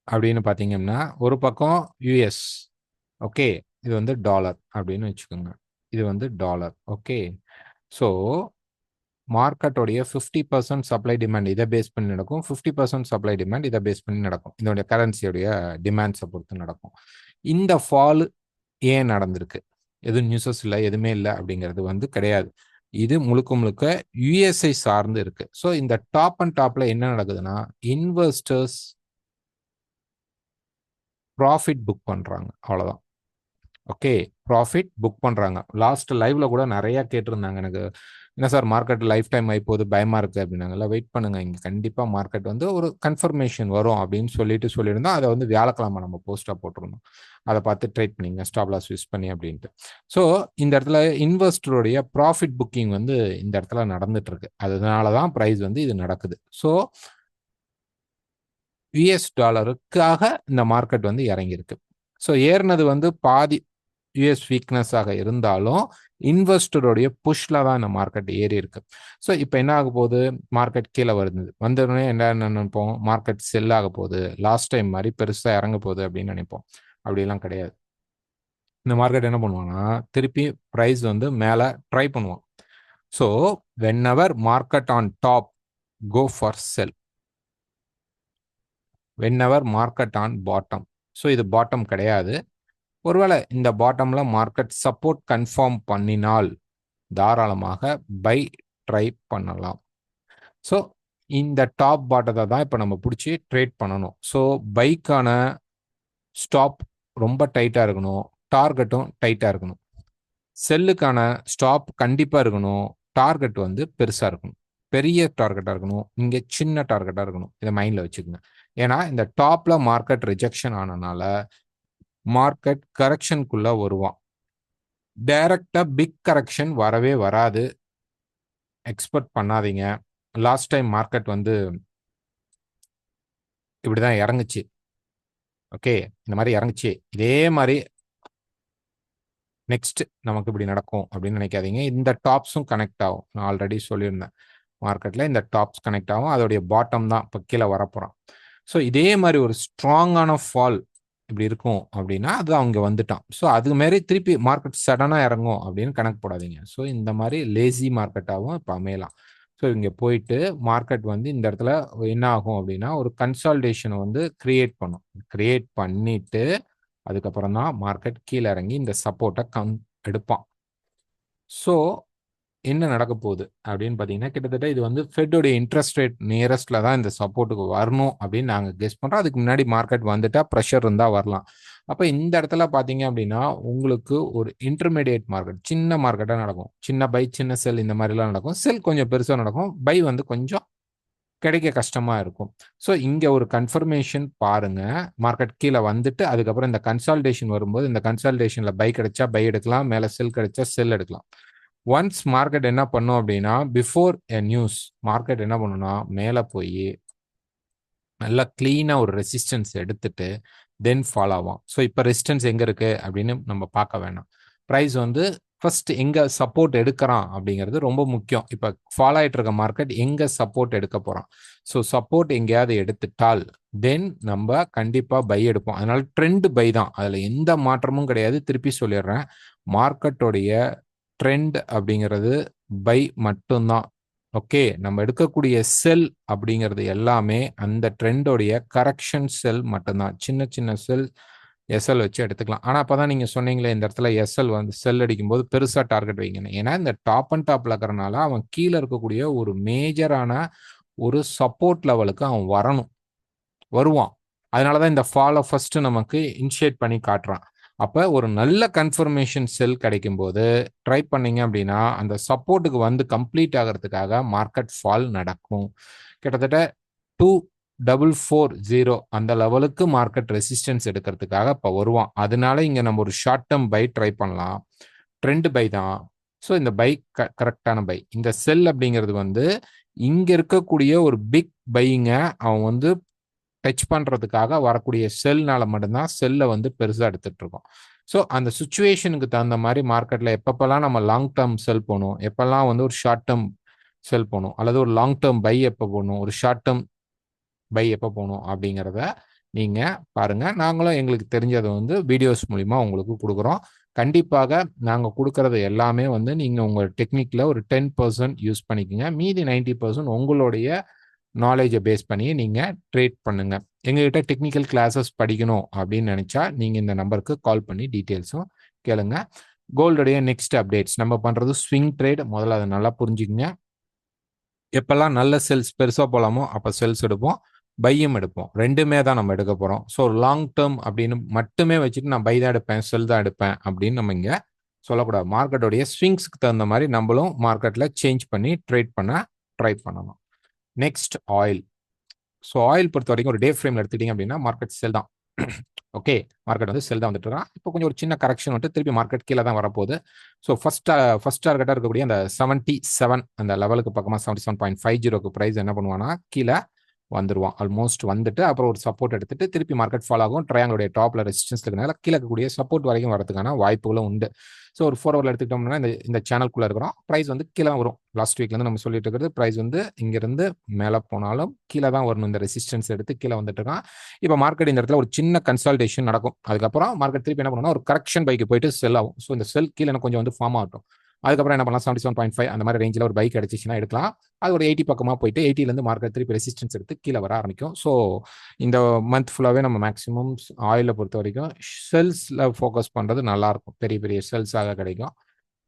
அப்படின்னு பார்த்தீங்கன்னா ஒரு பக்கம் யூஎஸ், ஓகே, இது வந்து டாலர் அப்படின்னு வச்சுக்கோங்க, இது வந்து டாலர். ஓகே, ஸோ மார்க்கெட்டோடைய 50% சப்ளை டிமாண்ட் இதை பேஸ் பண்ணி நடக்கும், 50% சப்ளை டிமாண்ட் இதை பேஸ் பண்ணி நடக்கும். இதோடைய கரன்சியோடைய டிமாண்ட்ஸை பொறுத்து நடக்கும். இந்த ஃபால் ஏன் நடந்திருக்கு, எதுவும் நியூஸஸ் இல்லை எதுவுமே இல்லை அப்படிங்கிறது வந்து கிடையாது. இது முழுக்க முழுக்க யுஎஸ்ஐ சார்ந்து இருக்கு. ஸோ இந்த டாப் அண்ட் டாப்ல என்ன நடக்குதுன்னா இன்வெஸ்டர்ஸ் ப்ராஃபிட் புக் பண்ணுறாங்க, அவ்வளோதான். ஓகே, ப்ராஃபிட் புக் பண்ணுறாங்க. லாஸ்ட் லைவ்ல கூட நிறைய கேட்டிருந்தாங்க எனக்கு, என்ன சார் மார்க்கெட் லைஃப் டைம் ஆகி போகுது பயமாக இருக்குது அப்படின்னாங்கல்ல. வெயிட் பண்ணுங்க, இங்கே கண்டிப்பாக மார்க்கெட் வந்து ஒரு கன்ஃபர்மேஷன் வரும் அப்படின்னு சொல்லியிருந்தோம். அதை வந்து வியாழக்கிழமை நம்ம போஸ்ட்டாக போட்டிருந்தோம். அதை பார்த்து ட்ரேட் பண்ணிங்க ஸ்டாப் லாஸ் யூஸ் பண்ணி அப்படின்ட்டு. ஸோ இந்த இடத்துல இன்வெஸ்டருடைய ப்ராஃபிட் புக்கிங் வந்து இந்த இடத்துல நடந்துட்டு இருக்கு. அதனால தான் ப்ரைஸ் வந்து இது நடக்குது. ஸோ யுஎஸ் டாலருக்காக இந்த மார்க்கெட் வந்து இறங்கியிருக்கு. ஸோ ஏறினது வந்து பாதி யுஎஸ் வீக்னஸாக இருந்தாலும் இன்வெஸ்டருடைய புஷ்ல தான் இந்த மார்க்கெட் ஏறி இருக்கு. ஸோ இப்போ என்ன ஆக போகுது, மார்க்கெட் கீழே வருது, வந்தோடனே என்ன நினைப்போம், மார்க்கெட் செல் ஆக போகுது, லாஸ்ட் டைம் மாதிரி பெருசாக இறங்க போகுது அப்படின்னு நினைப்போம். அப்படிலாம் கிடையாது. இந்த மார்க்கெட் என்ன பண்ணுவாங்கன்னா திருப்பி ப்ரைஸ் வந்து மேலே ட்ரை பண்ணுவான். So whenever market on top go for sell, whenever market on bottom. So இது பாட்டம் கிடையாது. ஒருவேளை இந்த பாட்டம்ல மார்க்கெட் சப்போர்ட் கன்ஃபார்ம் பண்ணினால் தாராளமாக பை ட்ரை பண்ணலாம். ஸோ இந்த டாப் பாட்டத்தை தான் இப்போ நம்ம பிடிச்சி ட்ரேட் பண்ணணும். ஸோ பைக்கான ஸ்டாப் ரொம்ப டைட்டாக இருக்கணும், டார்கெட்டும் டைட்டாக இருக்கணும். செல்லுக்கான ஸ்டாப் கண்டிப்பாக இருக்கணும், டார்கெட் வந்து பெருசாக இருக்கணும், பெரிய டார்கெட்டாக இருக்கணும், இங்கே சின்ன டார்கெட்டாக இருக்கணும். இதை மைண்டில் வச்சுக்கோங்க. ஏன்னா இந்த டாப்ல மார்க்கெட் ரிஜெக்ஷன் ஆனனால மார்க்கெட் கரெக்ஷனுக்குள்ள வருவான். டைரக்டா பிக் கரெக்ஷன் வரவே வராது, எக்ஸ்பெக்ட் பண்ணாதீங்க. லாஸ்ட் டைம் மார்க்கெட் வந்து இப்படிதான் இறங்குச்சு. ஓகே, இந்த மாதிரி இறங்குச்சு, இதே மாதிரி நெக்ஸ்ட் நமக்கு இப்படி நடக்கும் அப்படின்னு நினைக்காதீங்க. இந்த டாப்ஸும் கனெக்ட் ஆகும். நான் ஆல்ரெடி சொல்லியிருந்தேன், மார்க்கெட்ல இந்த டாப்ஸ் கனெக்ட் ஆகும், அதோடைய பாட்டம் தான் இப்போ கீழே வரப்போறான். ஸோ இதே மாதிரி ஒரு ஸ்ட்ராங்கான ஃபால் இப்படி இருக்கும் அப்படின்னா அது அவங்க வந்துட்டான். ஸோ அது மாதிரி திருப்பி மார்க்கெட் சடனாக இறங்கும் அப்படின்னு கணக்கு போடாதீங்க. ஸோ இந்த மாதிரி லேசி மார்க்கெட்டாகவும் இப்போ அமையலாம். ஸோ இங்கே போயிட்டு மார்க்கெட் வந்து இந்த இடத்துல என்ன ஆகும் அப்படின்னா ஒரு கன்சால்டேஷனை வந்து கிரியேட் பண்ணும். கிரியேட் பண்ணிட்டு அதுக்கப்புறம் தான் மார்க்கெட் கீழே இறங்கி இந்த சப்போர்ட்டை எடுப்பான். ஸோ என்ன நடக்க போகுது அப்படின்னு பார்த்தீங்கன்னா, கிட்டத்தட்ட இது வந்து ஃபெட்டோடைய இன்ட்ரெஸ்ட் ரேட் நியரஸ்ட்ல தான் இந்த சப்போர்ட்டுக்கு வரணும் அப்படின்னு நாங்கள் கெஸ் பண்ணுறோம். அதுக்கு முன்னாடி மார்க்கெட் வந்துட்டா ப்ரெஷர் இருந்தால் வரலாம். அப்போ இந்த இடத்துல பார்த்தீங்க அப்படின்னா உங்களுக்கு ஒரு இன்டர்மீடியேட் மார்க்கெட், சின்ன மார்க்கெட்டாக நடக்கும். சின்ன பை சின்ன செல் இந்த மாதிரிலாம் நடக்கும். செல் கொஞ்சம் பெருசாக நடக்கும், பை வந்து கொஞ்சம் கிடைக்க கஷ்டமா இருக்கும். ஸோ இங்கே ஒரு கன்ஃபர்மேஷன் பாருங்க, மார்க்கெட் கீழே வந்துட்டு அதுக்கப்புறம் இந்த கன்சால்டேஷன் வரும்போது இந்த கன்சால்டேஷனில் பை கிடைச்சா பை எடுக்கலாம், மேலே செல் கிடைச்சா செல் எடுக்கலாம். ஒன்ஸ் மார்க்கெட் என்ன பண்ணும் அப்படின்னா பிஃபோர் எ நியூஸ் மார்க்கெட் என்ன பண்ணுன்னா மேலே போய் நல்லா கிளீனாக ஒரு ரெசிஸ்டன்ஸ் எடுத்துட்டு தென் ஃபாலோ ஆகும். ஸோ இப்போ ரெசிஸ்டன்ஸ் எங்கே இருக்குது அப்படின்னு நம்ம பார்க்க வேணாம். ப்ரைஸ் வந்து ஃபர்ஸ்ட் எங்கே சப்போர்ட் எடுக்கிறான் அப்படிங்கிறது ரொம்ப முக்கியம். இப்போ ஃபாலோ ஆகிட்டு இருக்க மார்க்கெட் எங்கே சப்போர்ட் எடுக்க போகிறான். ஸோ சப்போர்ட் எங்கேயாவது எடுத்துட்டால் தென் நம்ம கண்டிப்பாக பை எடுப்போம். அதனால ட்ரெண்ட் பை தான், அதில் எந்த மாற்றமும் கிடையாது. திருப்பி சொல்லிடுறேன், மார்க்கெட்டோடைய ட்ரெண்ட் அப்படிங்கிறது பை மட்டும்தான். ஓகே, நம்ம எடுக்கக்கூடிய செல் அப்படிங்கிறது எல்லாமே அந்த ட்ரெண்டோடைய கரெக்ஷன் செல் மட்டும்தான். சின்ன சின்ன செல் எஸ்எல் வச்சு எடுத்துக்கலாம். ஆனால் அப்போ தான் நீங்கள் சொன்னீங்களே இந்த இடத்துல எஸ்எல் வந்து செல் அடிக்கும்போது பெருசாக டார்கெட் வைங்கன்னு. ஏன்னா இந்த டாப் அண்ட் டாப்ல இருக்கிறனால அவன் கீழே இருக்கக்கூடிய ஒரு மேஜரான ஒரு சப்போர்ட் லெவலுக்கு அவன் வருவான். அதனால தான் இந்த ஃபாலை ஃபர்ஸ்ட் நமக்கு இனிஷியேட் பண்ணி காட்டுறான். அப்போ ஒரு நல்ல கன்ஃபர்மேஷன் செல் கிடைக்கும் போது ட்ரை பண்ணீங்க அப்படின்னா அந்த சப்போர்ட்டுக்கு வந்து கம்ப்ளீட் ஆகிறதுக்காக மார்க்கெட் ஃபால் நடக்கும். கிட்டத்தட்ட 2440 அந்த லெவலுக்கு மார்க்கெட் ரெசிஸ்டன்ஸ் எடுக்கிறதுக்காக இப்போ வருவான். அதனால இங்கே நம்ம ஒரு ஷார்ட் டேர்ம் பை ட்ரை பண்ணலாம். ட்ரெண்ட் பை தான். ஸோ இந்த பை கரெக்டான பை. இந்த செல் அப்படிங்கிறது வந்து இங்கே இருக்கக்கூடிய ஒரு பிக் பையிங்க அவன் வந்து டச் பண்ணுறதுக்காக வரக்கூடிய செல்னால மட்டும்தான் செல்லை வந்து பெருசாக எடுத்துகிட்டு இருக்கோம். ஸோ அந்த சுச்சுவேஷனுக்கு தகுந்த மாதிரி மார்க்கெட்டில் எப்பப்பெல்லாம் நம்ம லாங் டேர்ம் செல் போகணும், எப்பெல்லாம் வந்து ஒரு ஷார்ட் டேர்ம் செல் போகணும், அல்லது ஒரு லாங் டேர்ம் பை எப்போ போகணும், ஒரு ஷார்ட் டேர்ம் பை எப்போ போகணும் அப்படிங்கிறத நீங்கள் பாருங்கள். நாங்களும் எங்களுக்கு தெரிஞ்சதை வந்து வீடியோஸ் மூலிமா உங்களுக்கு கொடுக்குறோம். கண்டிப்பாக நாங்கள் கொடுக்கறது எல்லாமே வந்து நீங்கள் உங்கள் டெக்னிக்கில் ஒரு 10% யூஸ் பண்ணிக்கோங்க. மீதி 90% உங்களுடைய நாலேஜை பேஸ் பண்ணி நீங்கள் ட்ரேட் பண்ணுங்க. எங்ககிட்ட டெக்னிக்கல் கிளாஸஸ் படிக்கணும் அப்படின்னு நினச்சா நீங்கள் இந்த நம்பருக்கு கால் பண்ணி டீட்டெயில்ஸும் கேளுங்க. கோல்டுடைய நெக்ஸ்ட் அப்டேட்ஸ் நம்ம பண்ணுறது ஸ்விங் ட்ரேட். முதல்ல அதை நல்லா புரிஞ்சுக்கங்க. எப்பெல்லாம் நல்ல செல்ஸ் பெருசாக போகலாமோ அப்போ செல்ஸ் எடுப்போம். பையும் எடுப்போம். 2மே தான் நம்ம எடுக்க போறோம். ஸோ லாங் டெர்ம் அப்படின்னு மட்டுமே வச்சுட்டு நான் பை தான் எடுப்பேன், செல் தான் எடுப்பேன் அப்படின்னு நம்ம இங்க சொல்லக்கூடாது. மார்க்கெட்டோடைய ஸ்விங்ஸ்க்கு தகுந்த மாதிரி நம்மளும் மார்க்கெட்ல சேஞ்ச் பண்ணி ட்ரேட் பண்ண ட்ரை பண்ணணும். Next oil. ஸோ ஆயில் பொறுத்த வரைக்கும் ஒரு டே ஃப்ரேம்ல எடுத்துக்கிட்டீங்க அப்படின்னா மார்க்கெட் செல் தான். ஓகே, மார்க்கெட் வந்து செல் தான் வந்துட்டு இருக்கான். இப்போ கொஞ்சம் ஒரு சின்ன கரெக்ஷன் வந்துட்டு திருப்பி மார்க்கெட் கீழே தான் வரப்போகுது. ஸோ ஃபர்ஸ்ட் டார்கெட்டாக இருக்கக்கூடிய அந்த 77 அந்த லெவலுக்கு பக்கமாக 77.50க்கு ப்ரைஸ் என்ன பண்ணுவான்னா கீழே வந்துருவான். ஆல்மோஸ்ட் வந்துட்டு அப்புறம் ஒரு சப்போர்ட் எடுத்துட்டு திருப்பி மார்க்கெட் ஃபால் ஆகும். ட்ரையாங்களுடைய டாப்ல ரெசிஸ்டன்ஸ் இருக்கனால கீழே இருக்கக்கூடிய சப்போர்ட் வரைக்கும் வரதுக்கான வாய்ப்புகளும் உண்டு. ஸோ ஒரு 4 ஹவர்ல எடுத்துக்கிட்டோம்னா இந்த சேனல்குள்ள இருக்கிறோம். ப்ரைஸ் வந்து கீழே வரும். லாஸ்ட் வீக்ல இருந்து நம்ம சொல்லிட்டு இருக்கிறது ப்ரைஸ் வந்து இங்கிருந்து மேலே போனாலும் கீழே தான் வரணும். இந்த ரெசிஸ்டன்ஸ் எடுத்து கீழே வந்துட்டு இருக்கான். இப்போ மார்க்கெட் இந்த இடத்துல ஒரு சின்ன கன்சால்டேஷன் நடக்கும். அதுக்கப்புறம் மார்க்கெட் திருப்பி என்ன பண்ணுன்னா ஒரு கரெக்ஷன் பைக்கு போயிட்டு செல் ஆகும். ஸோ இந்த செல் கீழே எனக்கு கொஞ்சம் வந்து ஃபார்ம் ஆகட்டும். அதுக்கப்புறம் என்ன பண்ணலாம் 77.5 அந்த மாதிரி ரேஞ்சில் ஒரு பைக் கிடைச்சிச்சுன்னா எடுக்கலாம். அது ஒரு 80 பக்கமாக போயிட்டு 80லேருந்து மார்க்கெட் திருப்பி ரெசிஸ்டன்ஸ் எடுத்து கீழே வர ஆரம்பிக்கும். ஸோ இந்த மந்த் ஃபுல்லாகவே நம்ம மேக்ஸிமம் ஆயிலை பொறுத்த வரைக்கும் செல்ஸில் ஃபோக்கஸ் பண்ணுறது நல்லாயிருக்கும். பெரிய பெரிய செல்ஸாக கிடைக்கும்.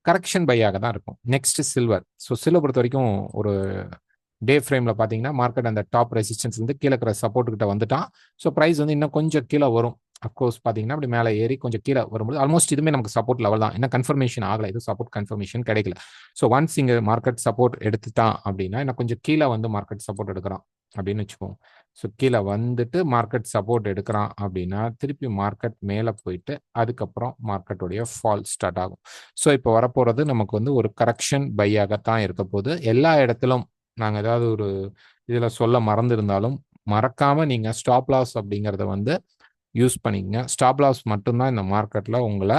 கரெக்ஷன் பையாக தான் இருக்கும். Next silver. ஸோ சில்வர் பொறுத்த வரைக்கும் ஒரு டே ஃப்ரேமில் பார்த்தீங்கன்னா மார்க்கெட் அந்த டாப் ரெசிஸ்டன்ஸ் வந்து கீழே இருக்கிற சப்போர்ட் கிட்ட வந்துட்டான். ஸோ ப்ரைஸ் வந்து இன்னும் கொஞ்சம் கீழே வரும். அப்கோர்ஸ் பார்த்தீங்கன்னா அப்படி மேலே ஏறி கொஞ்சம் கீழே வரும்போது ஆல்மோஸ்ட் இதுவுமே நமக்கு சப்போர்ட் லெவல் தான். இன்னும் கன்ஃபர்மேஷன் ஆகலை. இது சப்போர்ட் கன்ஃபர்மேஷன் கிடைக்கல. ஸோ ஒன்ஸ் இங்கே மார்க்கெட் சப்போர்ட் எடுத்துட்டான் அப்படின்னா இன்னும் கொஞ்சம் கீழே வந்து மார்க்கெட் சப்போர்ட் எடுக்கிறான் அப்படின்னு வச்சுக்கோங்க. ஸோ கீழே வந்துட்டு மார்க்கெட் சப்போர்ட் எடுக்கிறான் அப்படின்னா திருப்பி மார்க்கெட் மேலே போயிட்டு அதுக்கப்புறம் மார்க்கெட்டுடைய ஃபால் ஸ்டார்ட் ஆகும். ஸோ இப்போ வரப்போகிறது நமக்கு வந்து ஒரு கரெக்ஷன் பையாகத்தான் இருக்க போகுது. எல்லா இடத்திலும் நாங்கள் ஏதாவது ஒரு இதில் சொல்ல மறந்துருந்தாலும் மறக்காமல் நீங்கள் ஸ்டாப் லாஸ் அப்படிங்கிறத வந்து யூஸ் பண்ணிக்கங்க. ஸ்டாப் லாஸ் மட்டும்தான் இந்த மார்க்கெட்டில் உங்களை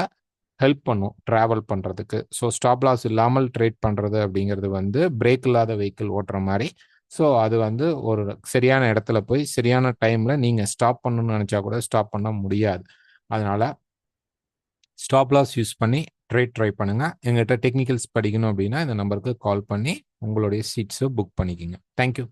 ஹெல்ப் பண்ணும் ட்ராவல் பண்ணுறதுக்கு. ஸோ ஸ்டாப் லாஸ் இல்லாமல் ட்ரேட் பண்ணுறது அப்படிங்கிறது வந்து பிரேக் இல்லாத வெஹிக்கிள் ஓட்டுற மாதிரி. ஸோ அது வந்து ஒரு சரியான இடத்துல போய் சரியான டைமில் நீங்கள் ஸ்டாப் பண்ணணும்னு நினச்சா கூட ஸ்டாப் பண்ண முடியாது. அதனால் ஸ்டாப் லாஸ் யூஸ் பண்ணி ட்ரை பண்ணுங்கள். எங்கள்கிட்ட டெக்னிக்கல்ஸ் படிக்கணும் அப்படின்னா இந்த நம்பருக்கு கால் பண்ணி உங்களுடைய சீட்ஸை புக் பண்ணிக்கோங்க. தேங்க்யூ.